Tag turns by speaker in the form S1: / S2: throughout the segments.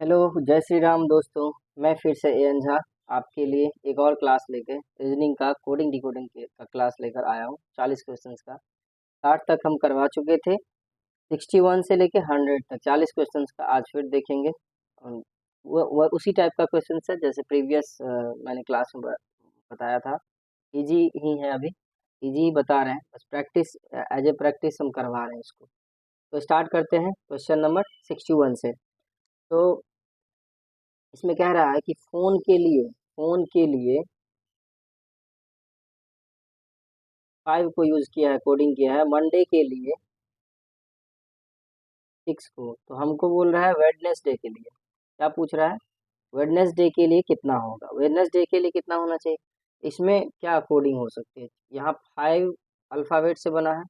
S1: Hello, जय श्री राम दोस्तों। मैं फिर से एएन झा आपके लिए एक और क्लास लेके रीजनिंग का कोडिंग डिकोडिंग का क्लास लेकर आया हूँ। 40 क्वेश्चंस का 60 तक हम करवा चुके थे। 61 से लेके 100 तक 40 क्वेश्चंस का आज फिर देखेंगे। वो उसी टाइप का क्वेश्चन है जैसे प्रीवियस मैंने क्लास में बताया था। इजी ही है, अभी इजी ही बता रहे हैं, बस प्रैक्टिस एज ए प्रैक्टिस हम करवा रहे हैं इसको। तो स्टार्ट करते हैं क्वेश्चन नंबर 61 से। तो इसमें कह रहा है कि फोन के लिए 5 को यूज किया है, कोडिंग किया है। मंडे के लिए 6 को, तो हमको बोल रहा है वेडनेसडे के लिए। क्या पूछ रहा है? वेडनेसडे के लिए कितना होगा, वेडनेसडे के लिए कितना होना चाहिए। इसमें क्या कोडिंग हो सकती है? यहाँ 5 अल्फाबेट से बना है,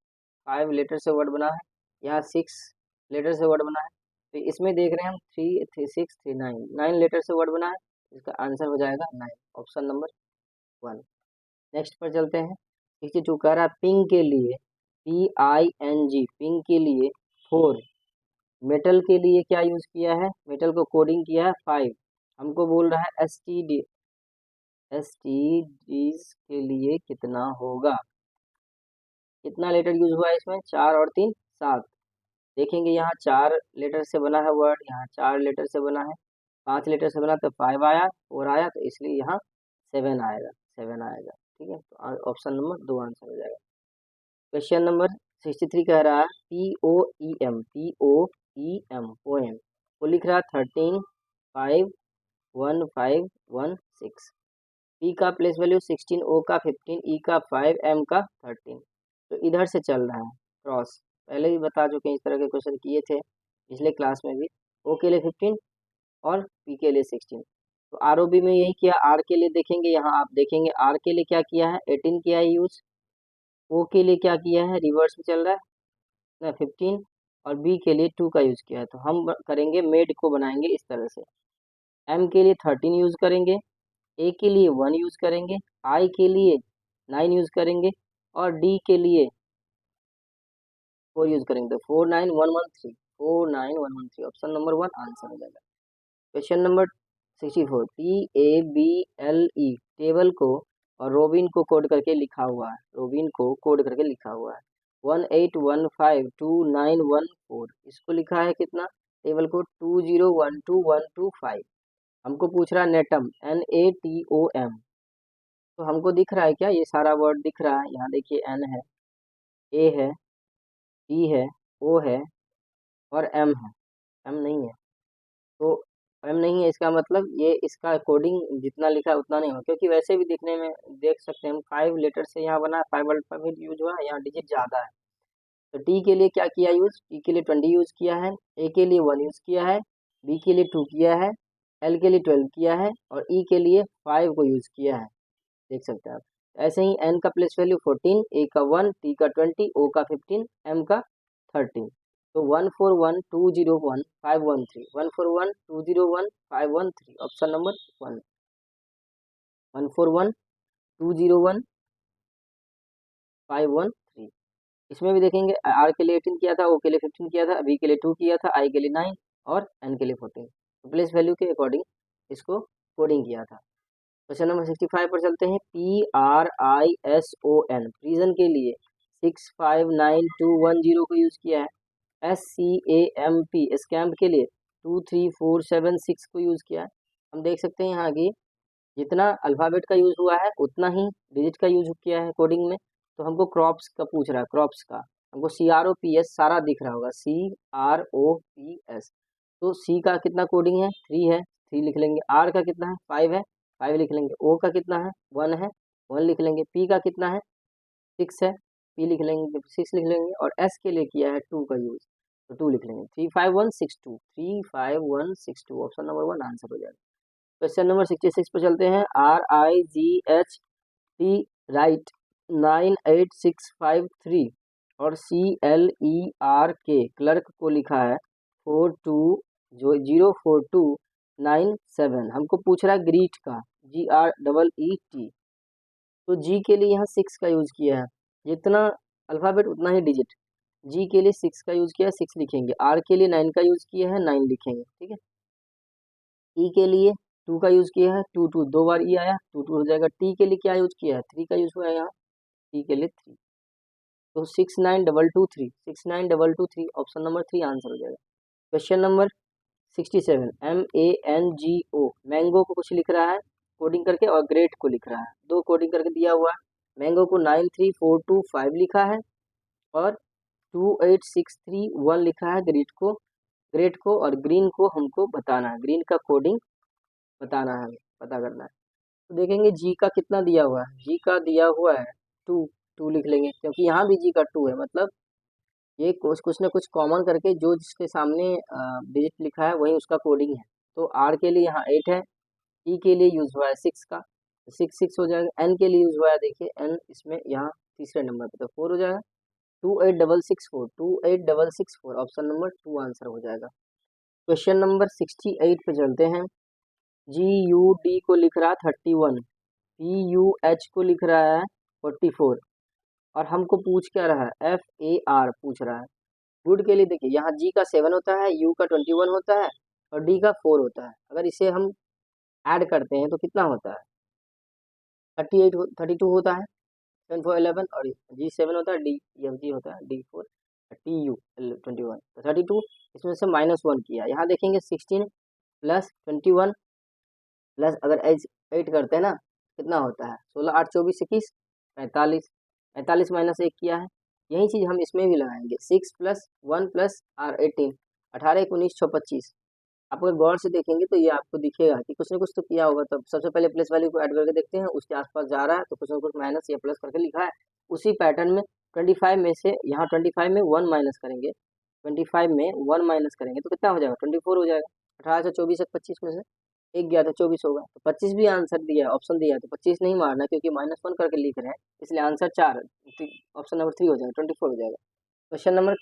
S1: 5 लेटर से वर्ड बना है। यहाँ 6 लेटर से वर्ड बना है। तो इसमें देख रहे हैं हम 3 3 6 3 9 लेटर से वर्ड बना है। इसका आंसर हो जाएगा 9, ऑप्शन नंबर 1। नेक्स्ट पर चलते हैं। 62 कह रहा है पिंग के लिए, PING, पिंग के लिए 4। मेटल के लिए क्या यूज किया है? मेटल को कोडिंग किया है 5। हमको बोल रहा है STDs के लिए कितना होगा। कितना लेटर यूज हुआ है इसमें? 4 और 3 7। देखेंगे यहाँ 4 लेटर से बना है वर्ड, यहाँ 4 लेटर से बना है। 5 लेटर से बना तो 5 आया, 4 आया, तो इसलिए यहाँ 7 आएगा, 7 आएगा। ठीक है, तो ऑप्शन नंबर 2 आंसर हो जाएगा। क्वेश्चन नंबर 63 कह रहा है POEM पोएम वो लिख रहा है 13 5 1 5 1 6। P का प्लेस वैल्यू 16, O का 15, E का 5, M का 13। तो इधर से चल रहा है क्रॉस। पहले भी बता चुके हैं, इस तरह के क्वेश्चन किए थे पिछले क्लास में भी। O के लिए 15 और P के लिए 16। तो ROB में यही किया। R के लिए देखेंगे, यहाँ आप देखेंगे R के लिए क्या किया है, 18 किया है यूज। O के लिए क्या किया है, रिवर्स में चल रहा है ना, 15। और B के लिए 2 का यूज किया है। तो हम करेंगे मेड को बनाएंगे इस तरह से। M के लिए 13 यूज करेंगे, A के लिए 1 यूज करेंगे, I के लिए 9 यूज करेंगे और D के लिए 4 यूज करेंगे। तो 49113, 49113, ऑप्शन नंबर 1 आंसर हो जाएगा। क्वेश्चन नंबर 64 TABLE टेबल को और रोबिन को कोड करके लिखा हुआ है, रोबिन को कोड करके लिखा हुआ है 18152914। इसको लिखा है कितना, टेबल को 2012125। हमको पूछ रहा है नेटम, NATOM। तो हमको दिख रहा है क्या, ये सारा वर्ड दिख रहा है। यहाँ देखिए N है, A है, T है, O है और M है। M नहीं है, तो M नहीं है, इसका मतलब ये इसका कोडिंग जितना लिखा है उतना नहीं हो, क्योंकि वैसे भी दिखने में देख सकते हैं हम 5 लेटर से यहाँ बना है, 5 अल्फाबेट यूज हुआ है, यहाँ डिजिट ज़्यादा है। तो T के लिए क्या किया यूज, T के लिए 20 यूज किया है, A के लिए 1 यूज किया है, B के लिए 2 किया है, L के लिए 12 किया है और E के लिए 5 को यूज किया है। देख सकते हैं आप। ऐसे ही N का प्लेस वैल्यू 14, A का 1, T का 20, O का 15, M का 13। तो 141201 513, 141201 513, ऑप्शन नंबर 1। 141201 513। इसमें भी देखेंगे R के लिए 18 किया था, O के लिए 15 किया था, B के लिए 2 किया था, I के लिए 9 और N के लिए 14। तो प्लेस वैल्यू के अकॉर्डिंग इसको कोडिंग किया था। क्वेश्चन नंबर 65 पर चलते हैं। PRISON प्रिजन के लिए 659210 को यूज किया है। SCAMP स्कैम्प के लिए 23476 को यूज किया है। हम देख सकते हैं यहाँ की जितना अल्फाबेट का यूज हुआ है उतना ही डिजिट का यूज किया है कोडिंग में। तो हमको क्रॉप्स का पूछ रहा है, क्रॉप्स का हमको CROPS सारा दिख रहा होगा, CROPS। तो C का कितना कोडिंग है, 3 है, 3 लिख लेंगे। R का कितना है, 5 है, 5 लिख लेंगे। O का कितना है, 1 है, 1 लिख लेंगे। P का कितना है, 6 है, P लिख लेंगे, 6 लिख लेंगे। और S के लिए किया है 2 का यूज, तो 2 लिख लेंगे। 35162, 35162, ऑप्शन नंबर 1 आंसर हो जाएगा। क्वेश्चन नंबर 66 पर चलते हैं। RIGHT राइट 98653 और CLERK क्लर्क को लिखा है 04297। हमको पूछ रहा है ग्रीट का, GREET। तो G के लिए यहाँ 6 का यूज किया है, जितना अल्फाबेट उतना ही डिजिट। G के लिए 6 का यूज किया है, 6 लिखेंगे। R के लिए 9 का यूज किया है, 9 लिखेंगे। ठीक है, ई के लिए 2 का यूज़ किया है, 2 2 दो बार ई आया, 2 2 हो जाएगा। टी के लिए क्या यूज़ किया है, 3 का यूज़ हुआ है यहाँ, टी के लिए 3। तो 69223, 69223 ऑप्शन नंबर 3 आंसर हो जाएगा। क्वेश्चन नंबर 67, MANGO, मैंगो को कुछ लिख रहा है कोडिंग करके और ग्रेट को लिख रहा है, दो कोडिंग करके दिया हुआ है। मैंगो को 93425 लिखा है और 28631 लिखा है ग्रेट को और ग्रीन को हमको बताना है, ग्रीन का कोडिंग बताना है, हमें पता करना है। तो देखेंगे जी का कितना दिया हुआ है, जी का दिया हुआ है 2, 2 लिख लेंगे क्योंकि यहाँ भी जी का 2 है, मतलब ये कुछ ना कुछ कॉमन करके जो जिसके सामने डिजिट लिखा है वही उसका कोडिंग है। तो आर के लिए यहाँ 8 है, ई के लिए यूज हुआ है 6 का, 6 6 हो जाएगा। एन के लिए यूज हुआ है, देखिए एन इसमें यहाँ तीसरे नंबर पे, तो 4 हो जाएगा। 28664, 28664 ऑप्शन नंबर 2 आंसर हो जाएगा। क्वेश्चन नंबर 68 पे चलते हैं। GUD को लिख रहा है 31, PUH को लिख रहा है 44 और हमको पूछ क्या रहा है, FAR पूछ रहा है। गुड के लिए देखिए यहाँ जी का 7 होता है, यू का 21 होता है और डी का 4 होता है। अगर इसे हम ऐड करते हैं तो कितना होता है, 32 होता है, 7 4 11 और जी 7 होता है, डी एफ जी होता है, डी 4 TU 21, तो 32 इसमें से -1 किया। यहाँ देखेंगे 16 प्लस 21 प्लस अगर एज 8 करते हैं ना कितना होता है, 16 8 24 21 45, 45 -1 किया है। यही चीज़ हम इसमें भी लगाएंगे, 6 प्लस 1 प्लस आर 18, 18 1 19 6 25। आप अगर गौर से देखेंगे तो ये आपको दिखेगा कि कुछ ना कुछ तो किया होगा। तब सबसे पहले प्लस वैल्यू को ऐड करके देखते हैं, उसके आसपास जा रहा है तो कुछ ना कुछ माइनस या प्लस करके लिखा है। उसी पैटर्न में 25 में से यहाँ 25 में 1 माइनस करेंगे, 25 में 1 माइनस करेंगे तो कितना हो जाएगा, 24 हो जाएगा। 18 से 24 से 25 में से एक गया तो 24 होगा, तो 25 भी आंसर दिया है, ऑप्शन दिया है, तो 25 नहीं मारना क्योंकि -1 करके लिख रहे हैं, इसलिए आंसर 4, ऑप्शन नंबर 3 हो जाएगा, 24 हो जाएगा। क्वेश्चन नंबर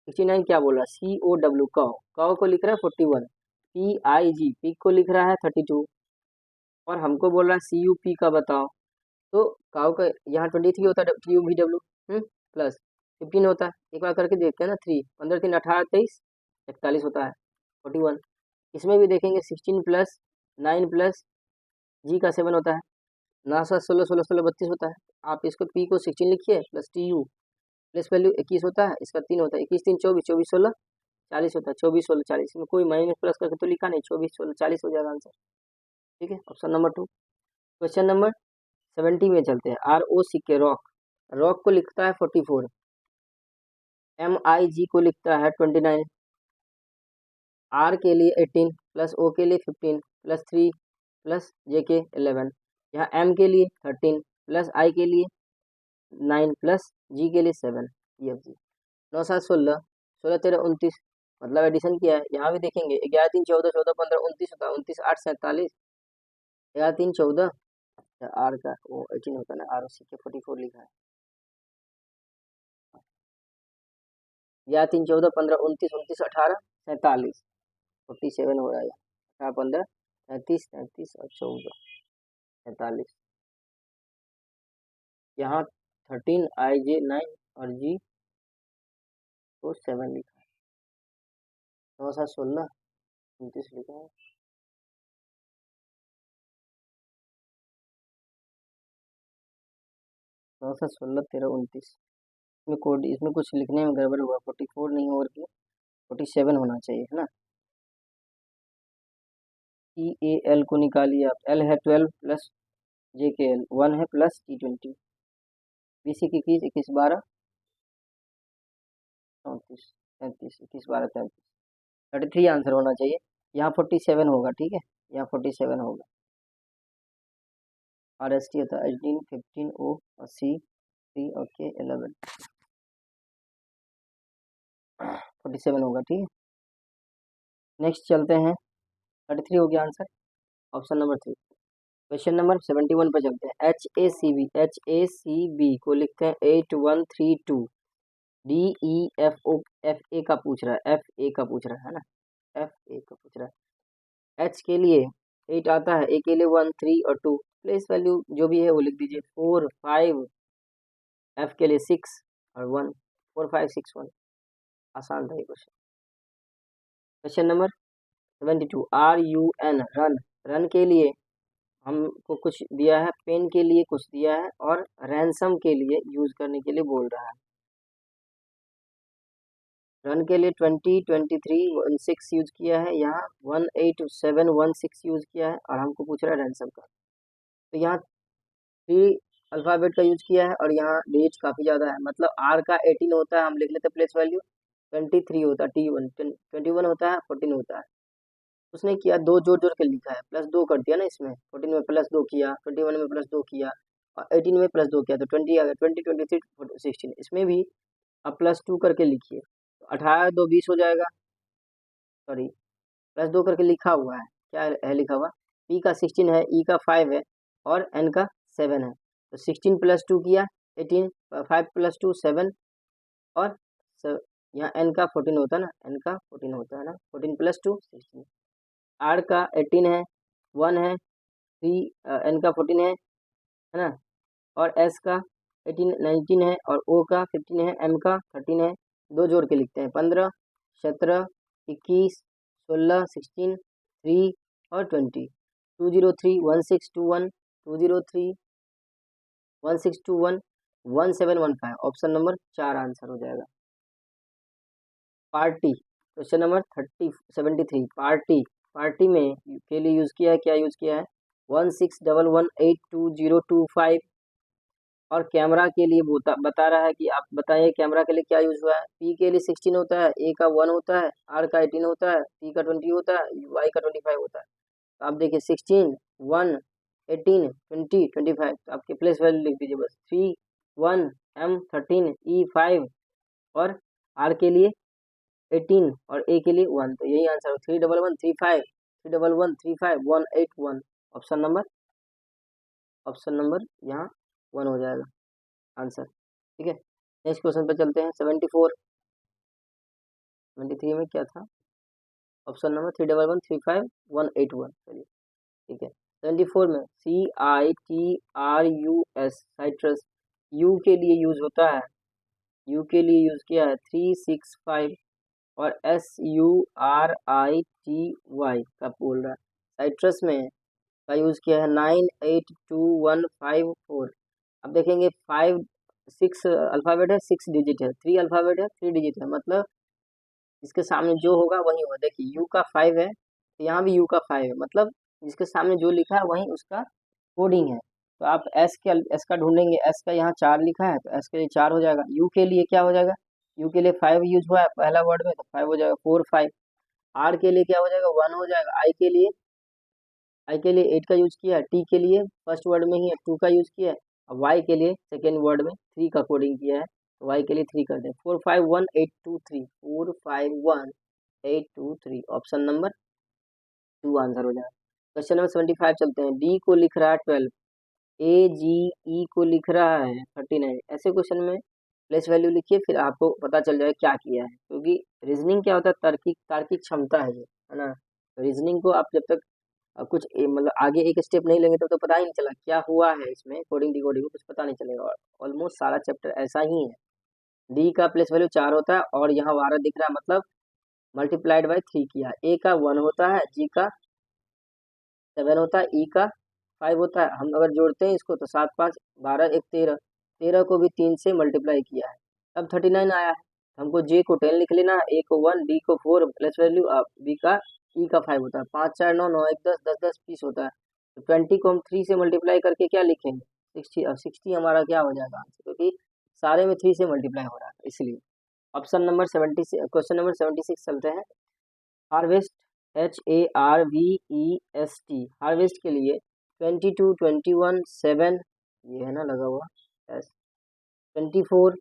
S1: 69 क्या बोल रहा है, COW कौ को लिख रहा है 41, PIG पिग को लिख रहा है 32 और हमको बोल रहा है CUP का बताओ। तो काउ का यहाँ 23 होता है, TUVW प्लस 15 होता है, एक बार करके देखते हैं ना, 3 15 3 18 23 41 होता है 41। इसमें भी देखेंगे 16 प्लस 9 प्लस जी का 7 होता है, 9 7 16 16 16 32 होता है। आप इसको पी को 16 लिखिए प्लस TU प्लस वैल्यू 21 होता है, इसका 3 होता है, 21 3 24 24 16 40 होता है, 24 16 40 में कोई माइनस प्लस करके तो लिखा नहीं, 24 16 40 हो जाएगा आंसर, ठीक है, ऑप्शन नंबर 2। क्वेश्चन नंबर 70 में चलते हैं। ROCK रॉक को लिखता है 44, MIG को लिखता है 29, R के लिए 18 प्लस O के लिए 15 प्लस 3 प्लस JK 11, यहाँ M के लिए 13 प्लस I के लिए 9 प्लस G के लिए 7, EFG 9 7 16 16 13 29, मतलब एडिशन किया है। यहाँ भी देखेंगे 11 3 14 14 15 29 होता है, 29 8 47, 11 3 14, आर का वो 18 होता है ना, ROCK 44 लिखा है, 11 3 14 15 29 29 18 47, 47 हो रहा है, 18 15 33 33 और 14 47, यहाँ 13 IJ 9 और G को 7 लिखा है, 9 7 16 29 लिखा है, 9 7 16 13 29, इसमें कोड इसमें कुछ लिखने में गड़बड़ हुआ, 44 नहीं हो करके 47 होना चाहिए, है ना। EAL को निकालिए आप, L है 12 प्लस JKL 1 है प्लस T20, BC की 21 21 12 34 33 21 12 33, 33 आंसर होना चाहिए, यहाँ 47 होगा, ठीक है, यहाँ 47 होगा। RST होता है 18 15 O और C 3 और K 11, 47 होगा, ठीक है। नेक्स्ट चलते हैं, 33 हो गया answer, option number 3। Question number 71 पर चलते हैं। HACB को लिखते हैं 8132, DEFA का पूछ रहा है, FA का पूछ रहा है ना, FA का पूछ रहा है। H के लिए 8 आता है, A के लिए 1 3 और 2, प्लेस वैल्यू जो भी है वो लिख दीजिए, 4 5, F के लिए 6 और 1, 4 5 6 1, आसान था ये question. Question number 72 RUN run, run के लिए हमको कुछ दिया है, पेन के लिए कुछ दिया है और रैंसम के लिए यूज करने के लिए बोल रहा है। रन के लिए 202316 यूज किया है, यहाँ 18716 यूज किया है और हमको पूछ रहा है रैंसम का। तो यहाँ 3 अल्फ़ाबेट का यूज किया है और यहाँ डेज काफ़ी ज़्यादा है, मतलब R का 18 होता है, हम लिख लेते हैं प्लेस वैल्यू, 23 होता है, T1 21 होता है, 14 होता है। उसने किया दो जोड़ जोड़ के लिखा है, प्लस 2 कर दिया ना इसमें, 14 में प्लस 2 किया, 21 में प्लस 2 किया और 18 में प्लस 2 किया, तो 20 आ गया, 20 23 16। इसमें भी अब प्लस 2 करके लिखिए, तो 18 2 20 हो जाएगा, सॉरी प्लस 2 करके लिखा हुआ है, क्या है लिखा हुआ, P का 16 है, E का 5 है और N का 7 है, तो 16 प्लस 2 किया 18, 5 प्लस 2 7 और यहाँ N का 14 होता है ना, N का 14 होता है ना, 14 प्लस 2 16। R का 18 है, 1 है, 3 N का 14 है ना, और S का 18 19 है और O का 15 है, M का 13 है, दो जोड़ के लिखते हैं 15 17 21 16 16 3 और 20, 203 1621 203 1621 1715, ऑप्शन नंबर 4 आंसर हो जाएगा। Party, question number 73 party, party में के लिए यूज किया है, क्या यूज किया है 1611822025 और कैमरा के लिए बता रहा है कि आप बताइए कैमरा के लिए क्या यूज हुआ है। P के लिए 16 होता है, A का 1 होता है, R का 18 होता है, T का 20 होता है, Y का 25 होता है। तो आप देखिए 16 1 18 20 25, तो आपके प्लेस वैल्यू लिख दीजिए बस 3 1 M 13 E 5 और R के लिए 18 और A के लिए 1, तो यही आंसर हो 31135 31135 181, ऑप्शन नंबर यहाँ 1 हो जाएगा आंसर। ठीक है, नेक्स्ट क्वेश्चन पे चलते हैं। 73 में क्या था, ऑप्शन नंबर 31135 181, चलिए ठीक है। 74 में CITRUS साइट्रस, U के लिए यूज होता है, U के लिए यूज किया है 365 और SURITY का बोल रहा है। साइट्रस में का यूज किया है 982154। अब देखेंगे 6 अल्फाबेट है, 6 डिजिट है, 3 अल्फाबेट है, 3 डिजिट है, मतलब इसके सामने जो होगा वही होगा। देखिए U का 5 है, तो यहाँ भी U का 5 है, मतलब जिसके सामने जो लिखा है वही उसका कोडिंग है। तो आप S का ढूंढेंगे, S का यहाँ 4 लिखा है, तो S के लिए 4 हो जाएगा। U के लिए क्या हो जाएगा, U के लिए 5 यूज हुआ है पहला वर्ड में, तो 5 हो जाएगा 4 5। R के लिए क्या हो जाएगा 1 हो जाएगा। I के लिए 8 का यूज किया है, T के लिए फर्स्ट वर्ड में ही 2 का यूज किया है, और Y के लिए सेकेंड वर्ड में 3 का कोडिंग किया है, तो Y के लिए 3 कर दें। 451823 451823, ऑप्शन नंबर 2 आंसर हो जाएगा। क्वेश्चन नंबर 75 चलते हैं। D को लिख रहा है 12, AGE को लिख रहा है 39। ऐसे क्वेश्चन में प्लेस वैल्यू लिखिए, फिर आपको पता चल जाएगा क्या किया है, क्योंकि रीजनिंग क्या होता है, तार्किक क्षमता है ये, है ना। रीजनिंग को आप जब तक कुछ मतलब आगे एक स्टेप नहीं लेंगे तब तो पता ही नहीं चला क्या हुआ है इसमें, कोडिंग डिकोडिंग कुछ पता नहीं चलेगा। और ऑलमोस्ट सारा चैप्टर ऐसा ही है। डी का प्लेस वैल्यू 4 होता है और यहाँ 12 दिख रहा है, मतलब मल्टीप्लाइड बाय 3 किया। ए का 1 होता है, जी का 7 होता है, ई का 5 होता है। हम अगर जोड़ते हैं इसको तो 7 5 12 1 13, 13 को भी 3 से मल्टीप्लाई किया है, तब 39 आया है। हमको जे को 10 लिख लेना है, ए को 1, डी को 4 प्लस वैल्यू, बी का ई का 5 होता है। 5 4 9 9 1 10 10 10 20 होता है। तो 20 को हम 3 से मल्टीप्लाई करके क्या लिखेंगे 60, और 60 हमारा क्या हो जाएगा आंसर, क्योंकि सारे में 3 से मल्टीप्लाई हो रहा है इसलिए। ऑप्शन नंबर 76, क्वेश्चन नंबर 76 चलते हैं। हार्वेस्ट HARVEST, हार्वेस्ट के लिए 22 21 7, ये है ना लगा हुआ एस, 24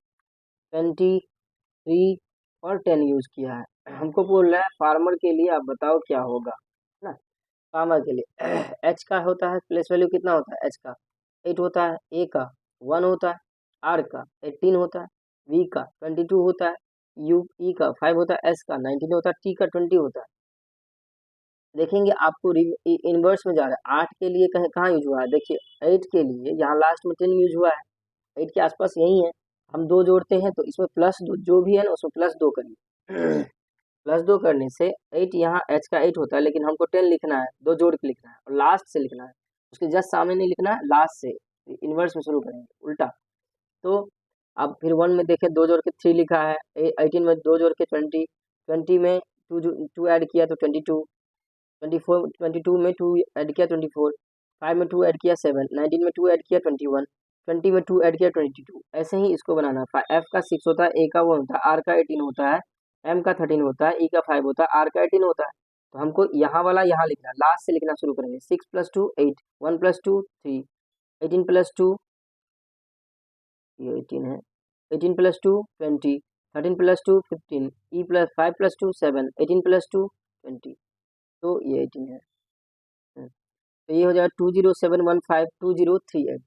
S1: 23 और 10 यूज किया है। हमको बोल रहा है फार्मर के लिए आप बताओ क्या होगा, है ना। फार्मर के लिए एच का होता है प्लेस वैल्यू कितना होता है, एच का 8 होता है, ए का 1 होता है, आर का 18 होता है, वी का 22 होता है, यू ई का 5 होता है, एस का 19 होता है, टी का 20 होता है। देखेंगे आपको इनवर्स में जा रहा है। 8 के लिए कहीं कहाँ यूज हुआ है, देखिए 8 के लिए यहाँ लास्ट में 10 यूज हुआ है, 8 के आसपास यही है। हम 2 जोड़ते हैं तो इसमें +2 जो भी है ना उसमें +2 करिए +2 करने से 8, यहाँ h का 8 होता है, लेकिन हमको 10 लिखना है, 2 जोड़ के लिखना है और लास्ट से लिखना है, उसके जस्ट सामने नहीं लिखना है, लास्ट से इन्वर्स में शुरू करेंगे उल्टा। तो अब फिर 1 में देखें 2 जोड़ के 3 लिखा है, 18 में 2 जोड़ के 20, 20 में 2 ऐड किया तो 22, 24, 22 में 2 ऐड किया 24, 5 में 2 ऐड किया 7, 19 में 2 ऐड किया 21, 20 में 2 ऐड किया 22। ऐसे ही इसको बनाना है। एफ का 6 होता है, ए का 1 होता है, आर का 18 होता है, एम का 13 होता है, ई का 5 होता है, आर का 18 होता है। तो हमको यहाँ वाला यहाँ लिखना है, लास्ट से लिखना शुरू करेंगे। 6 + 2 8, 1 + 2 3, 18 + 2 ये 18 है, 18 + 2 20, 13 + 2 15, ई प्लस 5 + 2 7, 18 + 2 20। तो ये 18 है। तो ये हो जाएगा 207152038।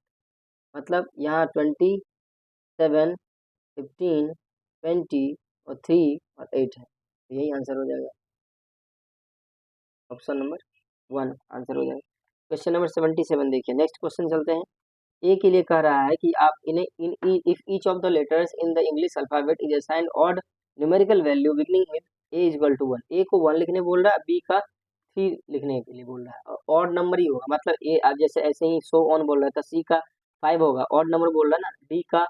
S1: मतलब यहाँ 27, 15, 20 और 3 और 8 है, तो यही आंसर हो जाएगा। ऑप्शन नंबर 1 आंसर हो जाएगा। क्वेश्चन नंबर 77 देखिए। नेक्स्ट क्वेश्चन चलते हैं। ए के लिए कह रहा है कि आप if each of the letters in the English alphabet is assigned odd numerical value beginning with A equal to 1। A को 1 लिखने बोल रहा है, बी का 3 लिखने के लिए बोल रहा है। ऑड नंबर ही होगा, मतलब ए जैसे ऐसे ही सो ऑन बोल रहा था, सी का 5 होगा, ऑड नंबर बोल रहा है ना, डी का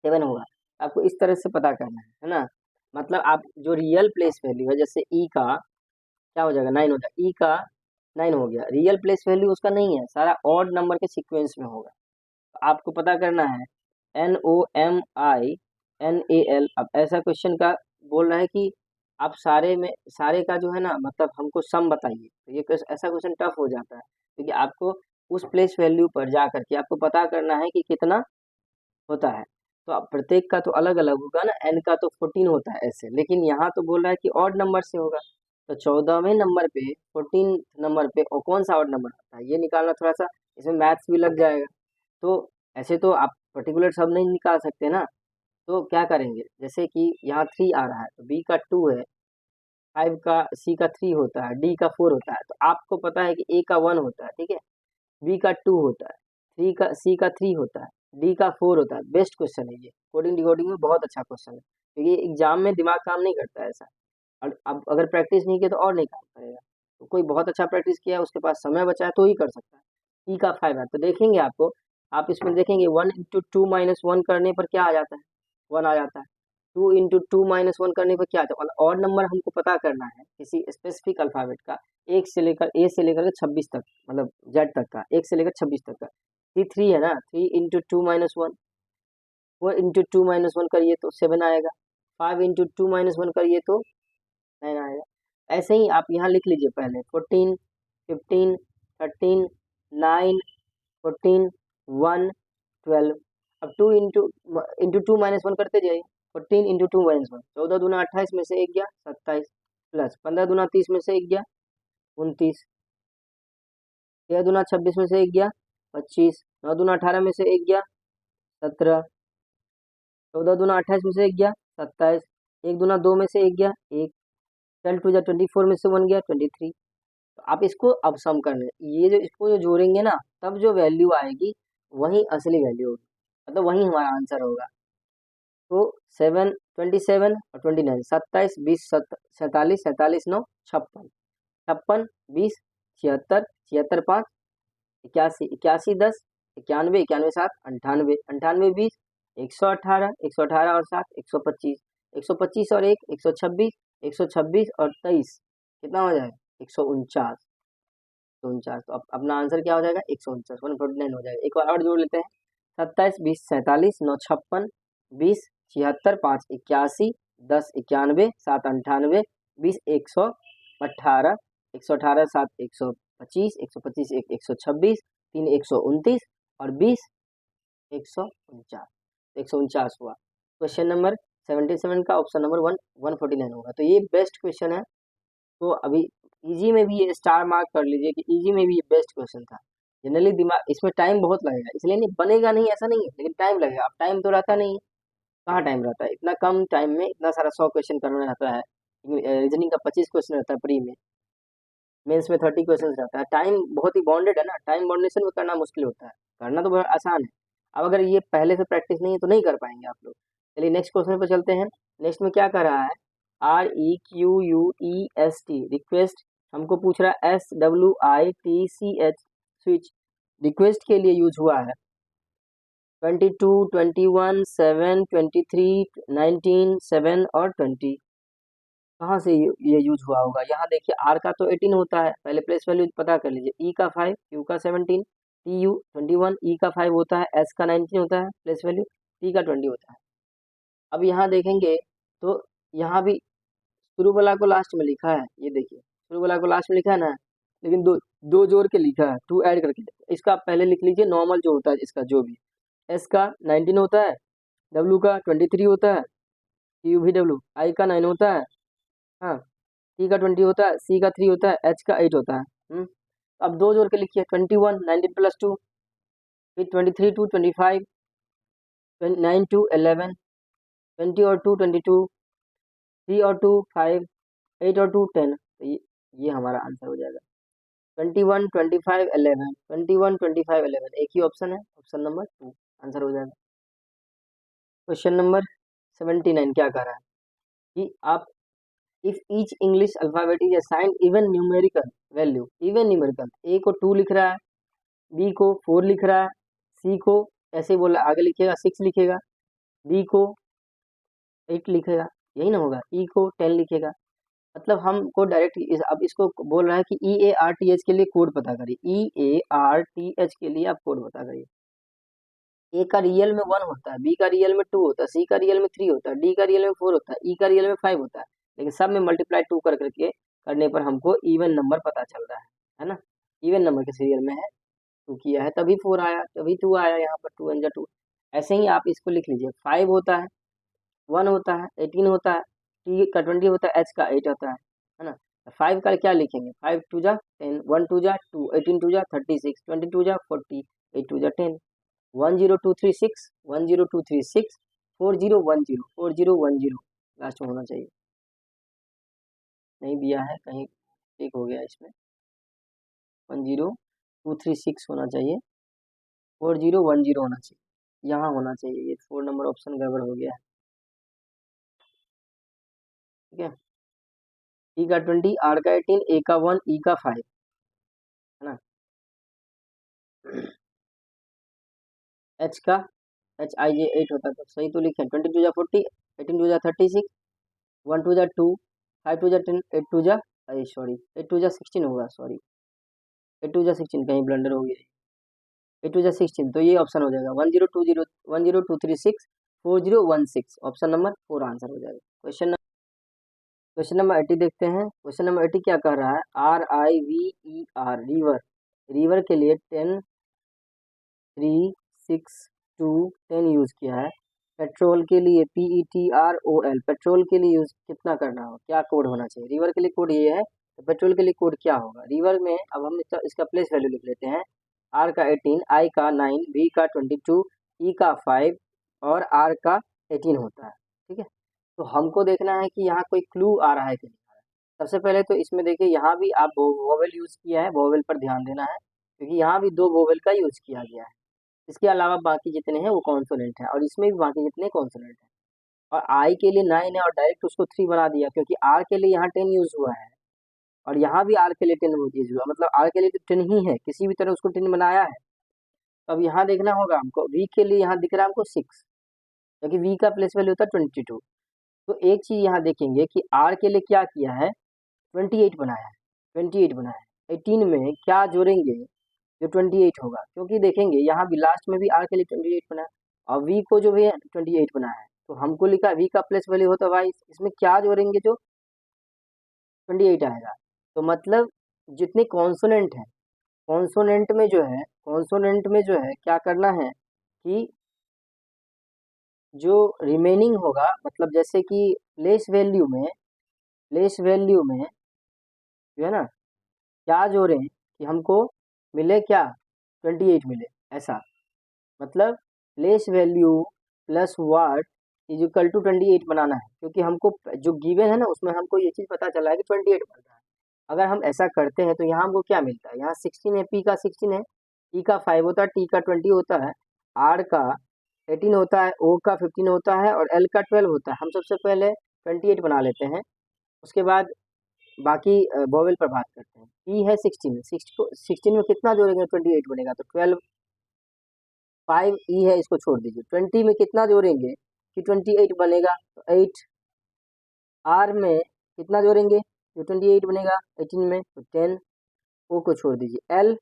S1: 7 होगा। आपको इस तरह से पता करना है ना। मतलब आप जो रियल प्लेस वैल्यू है, जैसे ई का क्या हो जाएगा 9 हो जाएगा, ई का 9 हो गया, रियल प्लेस वैल्यू उसका नहीं है, सारा ऑड नंबर के सीक्वेंस में होगा। तो आपको पता करना है NOMINAL। अब ऐसा क्वेश्चन का बोल रहा है कि आप सारे में सारे का जो है ना, मतलब हमको सम बताइए। तो ये ऐसा क्वेश्चन टफ हो जाता है, क्योंकि आपको उस प्लेस वैल्यू पर जा करके आपको पता करना है कि कितना होता है। तो अब प्रत्येक का तो अलग अलग होगा ना, n का तो 14 होता है ऐसे, लेकिन यहाँ तो बोल रहा है कि ऑड नंबर से होगा। तो 14वें नंबर पे 14 नंबर पे और कौन सा ऑड नंबर आता है, ये निकालना थोड़ा सा, इसमें मैथ्स भी लग जाएगा। तो ऐसे तो आप पर्टिकुलर सब नहीं निकाल सकते ना। तो क्या करेंगे, जैसे कि यहाँ 3 आ रहा है तो बी का 2 है, 5 का सी का 3 होता है, डी का 4 होता है। तो आपको पता है कि ए का 1 होता है, ठीक है, बी का 2 होता है, सी का 3 होता है, डी का 4 होता है। बेस्ट क्वेश्चन है ये, कोडिंग डिकोडिंग में बहुत अच्छा क्वेश्चन है, क्योंकि एग्जाम में दिमाग काम नहीं करता है ऐसा। और अब अगर प्रैक्टिस नहीं किया तो और नहीं काम करेगा। तो कोई बहुत अच्छा प्रैक्टिस किया है, उसके पास समय बचा है, तो ही कर सकता है। ई का 5 है, तो देखेंगे आपको, आप इसमें देखेंगे 1 × 2 - 1 करने पर क्या आ जाता है, 1 आ जाता है। 2 × 2 - 1 करने पर क्या आता है, और नंबर हमको पता करना है किसी स्पेसिफिक अल्फाबेट का, ए से लेकर के 26 तक, मतलब जेड तक का, 1 से लेकर 26 तक का। 3 है ना, 3 × 2 - 1, 4 × 2 - 1 करिए तो 7 आएगा, 5 × 2 - 1 करिए तो 9 आएगा। ऐसे ही आप यहाँ लिख लीजिए पहले 14, 15, 13, 9, 14, 1, 12। अब 2 × 2 - 1 करते जाइए। 14 × 2 - 1, 14 दूना 28 में से 1 गया 27, प्लस 15 दूना 30 में से 1 गया 29, 13 दूना 26 में से 1 गया 25, 9 दूना 18 में से 1 गया 17, 14 दूना 28 में से 1 गया 27, 1 दूना 2 में से 1 गया 1, 12 2 24 में से 1 गया 23। तो आप इसको अब सम करना है, ये जो इसको जो जोड़ेंगे ना, तब जो वैल्यू आएगी वही असली वैल्यू होगी, मतलब वही हमारा आंसर होगा। तो 7, 27 और 29, 27, 20, 47, 47, 9, 56, 56, 20, 76, 76, 5, 81, 81, 10, 91, 91, 7, 98, 98, 20, 118, 118 और 7, 125, 125 और 1, 126, 126 और 23, कितना हो जाएगा 149, 149। तो अपना आंसर क्या हो जाएगा 149, 149 हो जाएगा। एक बार और जोड़ लेते हैं, 27, 20, 47, 9, 56, 20, 76, 5, 81, 10, 91, 7, 98, 20, 118, 118, 7, 125, 125, 1, 126, 3, 129 और 20, 149, 149 हुआ। क्वेश्चन नंबर 77 का ऑप्शन नंबर 149 होगा। तो ये बेस्ट क्वेश्चन है। तो अभी इजी में भी ये स्टार मार्क कर लीजिए कि इजी में भी ये बेस्ट क्वेश्चन था। जनरली दिमाग इसमें टाइम बहुत लगेगा, इसलिए नहीं बनेगा नहीं ऐसा नहीं है, लेकिन टाइम लगेगा। अब टाइम तो रहता नहीं है, कहाँ टाइम रहता है, इतना कम टाइम में इतना सारा 100 क्वेश्चन करना रहता है। रीजनिंग का 25 क्वेश्चन रहता है प्री में, मेंस में 30 क्वेश्चन रहता है। टाइम बहुत ही बाउंडेड है ना, टाइम बाउंडेशन में करना मुश्किल होता है, करना तो बहुत आसान है। अब अगर ये पहले से प्रैक्टिस नहीं है तो नहीं कर पाएंगे आप लोग। चलिए नेक्स्ट क्वेश्चन पर चलते हैं। नेक्स्ट में क्या कर रहा है, REQUEST रिक्वेस्ट, हमको पूछ रहा है SWITCH स्विच, रिक्वेस्ट के लिए यूज हुआ है 22, 21, 7, 23, 19, 7 और 20। कहाँ से ये यूज हुआ होगा? यहाँ देखिए आर का तो 18 होता है, पहले प्लेस वैल्यू पता कर लीजिए। ई का 5, क्यू का 17, टी यू 21, ई का 5 होता है, एस का 19 होता है प्लेस वैल्यू, टी का 20 होता है। अब यहाँ देखेंगे तो यहाँ भी शुरू वाला को लास्ट में लिखा है, ये देखिए शुरू वाला को लास्ट में लिखा है ना, लेकिन दो दो जोड़ के लिखा है, 2 ऐड करके। इसका आप पहले लिख लीजिए नॉर्मल जो होता है इसका, जो भी एस का 19 होता है, डब्ल्यू का 23 होता है, यू भी डब्ल्यू, आई का 9 होता है, हाँ, टी का 20 होता है, सी का 3 होता है, एच का 8 होता है। अब दो जोड़ के लिखिए 21, 19 प्लस 2, फिर 23 टू 25, 9 टू 11, 20 और 2 22, 3 और 2 5, 8 और 2 10। तो ये हमारा आंसर हो जाएगा 21, 25, 11, 21, 25, 11। एक ही ऑप्शन है, ऑप्शन नंबर 2 आंसर हो जाएगा। क्वेश्चन नंबर 79 क्या कह रहा है कि आप if each English alphabet is assigned even numerical value, even numerical, A को 2 लिख रहा है, बी को 4 लिख रहा है, सी को ऐसे बोला आगे लिखेगा 6 लिखेगा, डी को 8 लिखेगा, यही ना होगा, ई को 10 लिखेगा। मतलब हमको डायरेक्ट अब इसको बोल रहा है कि EARTH के लिए कोड पता करिए, EARTH के लिए आप कोड पता करिए। ए का रियल में 1 होता है, बी का रियल में 2 होता है, सी का रियल में 3 होता है, डी का रियल में 4 होता है, ई का रियल में 5 होता है, लेकिन सब में मल्टीप्लाई 2 कर करके करने पर हमको इवन नंबर पता चल रहा है ना, इवन नंबर के सीरियल में है 2 किया है तभी 4 आया, तभी 2 आया, यहाँ पर 2 एन जा 2। ऐसे ही आप इसको लिख लीजिए, 5 होता है, 1 होता है, 18 होता है, टी का 20 होता है, एच का 8 होता है ना। 5 का क्या लिखेंगे, 5 2 जा 10, 1 2 जा 2, 18 2 जा 36, 22 जा 40, 8 2 जा 10, 10236, 10236, 4010, 4010 लास्ट में होना चाहिए, नहीं दिया है कहीं, ठीक हो गया इसमें, 10236 होना चाहिए, 4010 होना चाहिए, यहाँ होना चाहिए, ये 4 नंबर ऑप्शन गड़बड़ हो गया है, ठीक है। टी का 20, आर का 18, ए का 1, ई का 5, है ना। एच का HIJ 8 होता है, तो सही तो लिखे 22 जा 40, 18 2 जा 36, 1 2 जा 2, 5 2 जा 10, 8 2 जा, सॉरी 8 2 जा 16 होगा, सॉरी 8 2 जा 16, कहीं ब्लंडर हो गया, 8 2 जा 16, तो ये ऑप्शन हो जाएगा 10220, 10236, 4016, ऑप्शन नंबर 4 आंसर हो जाएगा। क्वेश्चन नंबर 80 देखते हैं। क्वेश्चन नंबर 80 क्या कह रहा है, RIVER रिवर, रिवर के लिए 10, 3, 6, 2, 10 यूज किया है। पेट्रोल के लिए PETROL, पेट्रोल के लिए यूज कितना करना होगा, क्या कोड होना चाहिए? रिवर के लिए कोड ये है, तो पेट्रोल के लिए कोड क्या होगा? रिवर में अब हम इसका प्लेस वैल्यू लिख लेते हैं, R का 18, I का 9, B का 22, E का 5 और R का 18 होता है, ठीक है। तो हमको देखना है कि यहाँ कोई क्लू आ रहा है कि नहीं आ रहा है। सबसे पहले तो इसमें देखिए यहाँ भी आप वोवेल यूज किया है, वोवेल पर ध्यान देना है, क्योंकि यहाँ भी 2 वोवेल का यूज किया गया है। इसके अलावा बाकी जितने हैं वो कॉन्सोनेंट हैं, और इसमें भी बाकी जितने कॉन्सोनेंट हैं। और आई के लिए 9 है और डायरेक्ट उसको 3 बना दिया, क्योंकि आर के लिए यहाँ 10 यूज हुआ है और यहाँ भी आर के लिए 10 यूज हुआ, मतलब आर के लिए तो 10 ही है, किसी भी तरह उसको 10 बनाया है। तो अब यहाँ देखना होगा हमको, वी के लिए यहाँ दिख रहा है हमको 6, क्योंकि वी का प्लेस वैल्यू होता है 22। तो एक चीज यहाँ देखेंगे कि आर के लिए क्या किया है, 28 बनाया है, 28 बनाया है। 18 में क्या जोड़ेंगे जो 28 होगा, क्योंकि देखेंगे यहाँ भी लास्ट में भी आर के लिए 28 बना है और वी को जो भी है 28 बना है, तो हमको लिखा वी का प्लेस वैल्यू होता है 22, इसमें क्या जोड़ेंगे जो 28 आएगा। तो मतलब जितने कॉन्सोनेंट हैं, कॉन्सोनेंट में जो है क्या करना है कि जो रिमेनिंग होगा, मतलब जैसे कि प्लेस वैल्यू में जो है ना, क्या जोड़ें कि हमको मिले क्या, 28 मिले, ऐसा मतलब place value plus what is equal to 28 बनाना है, क्योंकि हमको जो गिवन है ना उसमें हमको ये चीज़ पता चला है कि 28 बन रहा है। अगर हम ऐसा करते हैं तो यहाँ हमको क्या मिलता है, यहाँ 16 है, पी का 16 है, ई का 5 होता है, टी का 20 होता है, आर का 18 होता है, ओ का 15 होता है और एल का 12 होता है। हम सबसे पहले 28 बना लेते हैं। उसके बाद बाकी वोवेल पर बात करते हैं। पी है 16, 16 में कितना जोड़ेंगे 28 बनेगा, तो 12। 5 ई है, इसको छोड़ दीजिए। 20 में कितना जोड़ेंगे कि 28 बनेगा, तो 8। आर में कितना जोड़ेंगे जो 28 बनेगा 18 में, तो 10। ओ को छोड़ दीजिए। एल,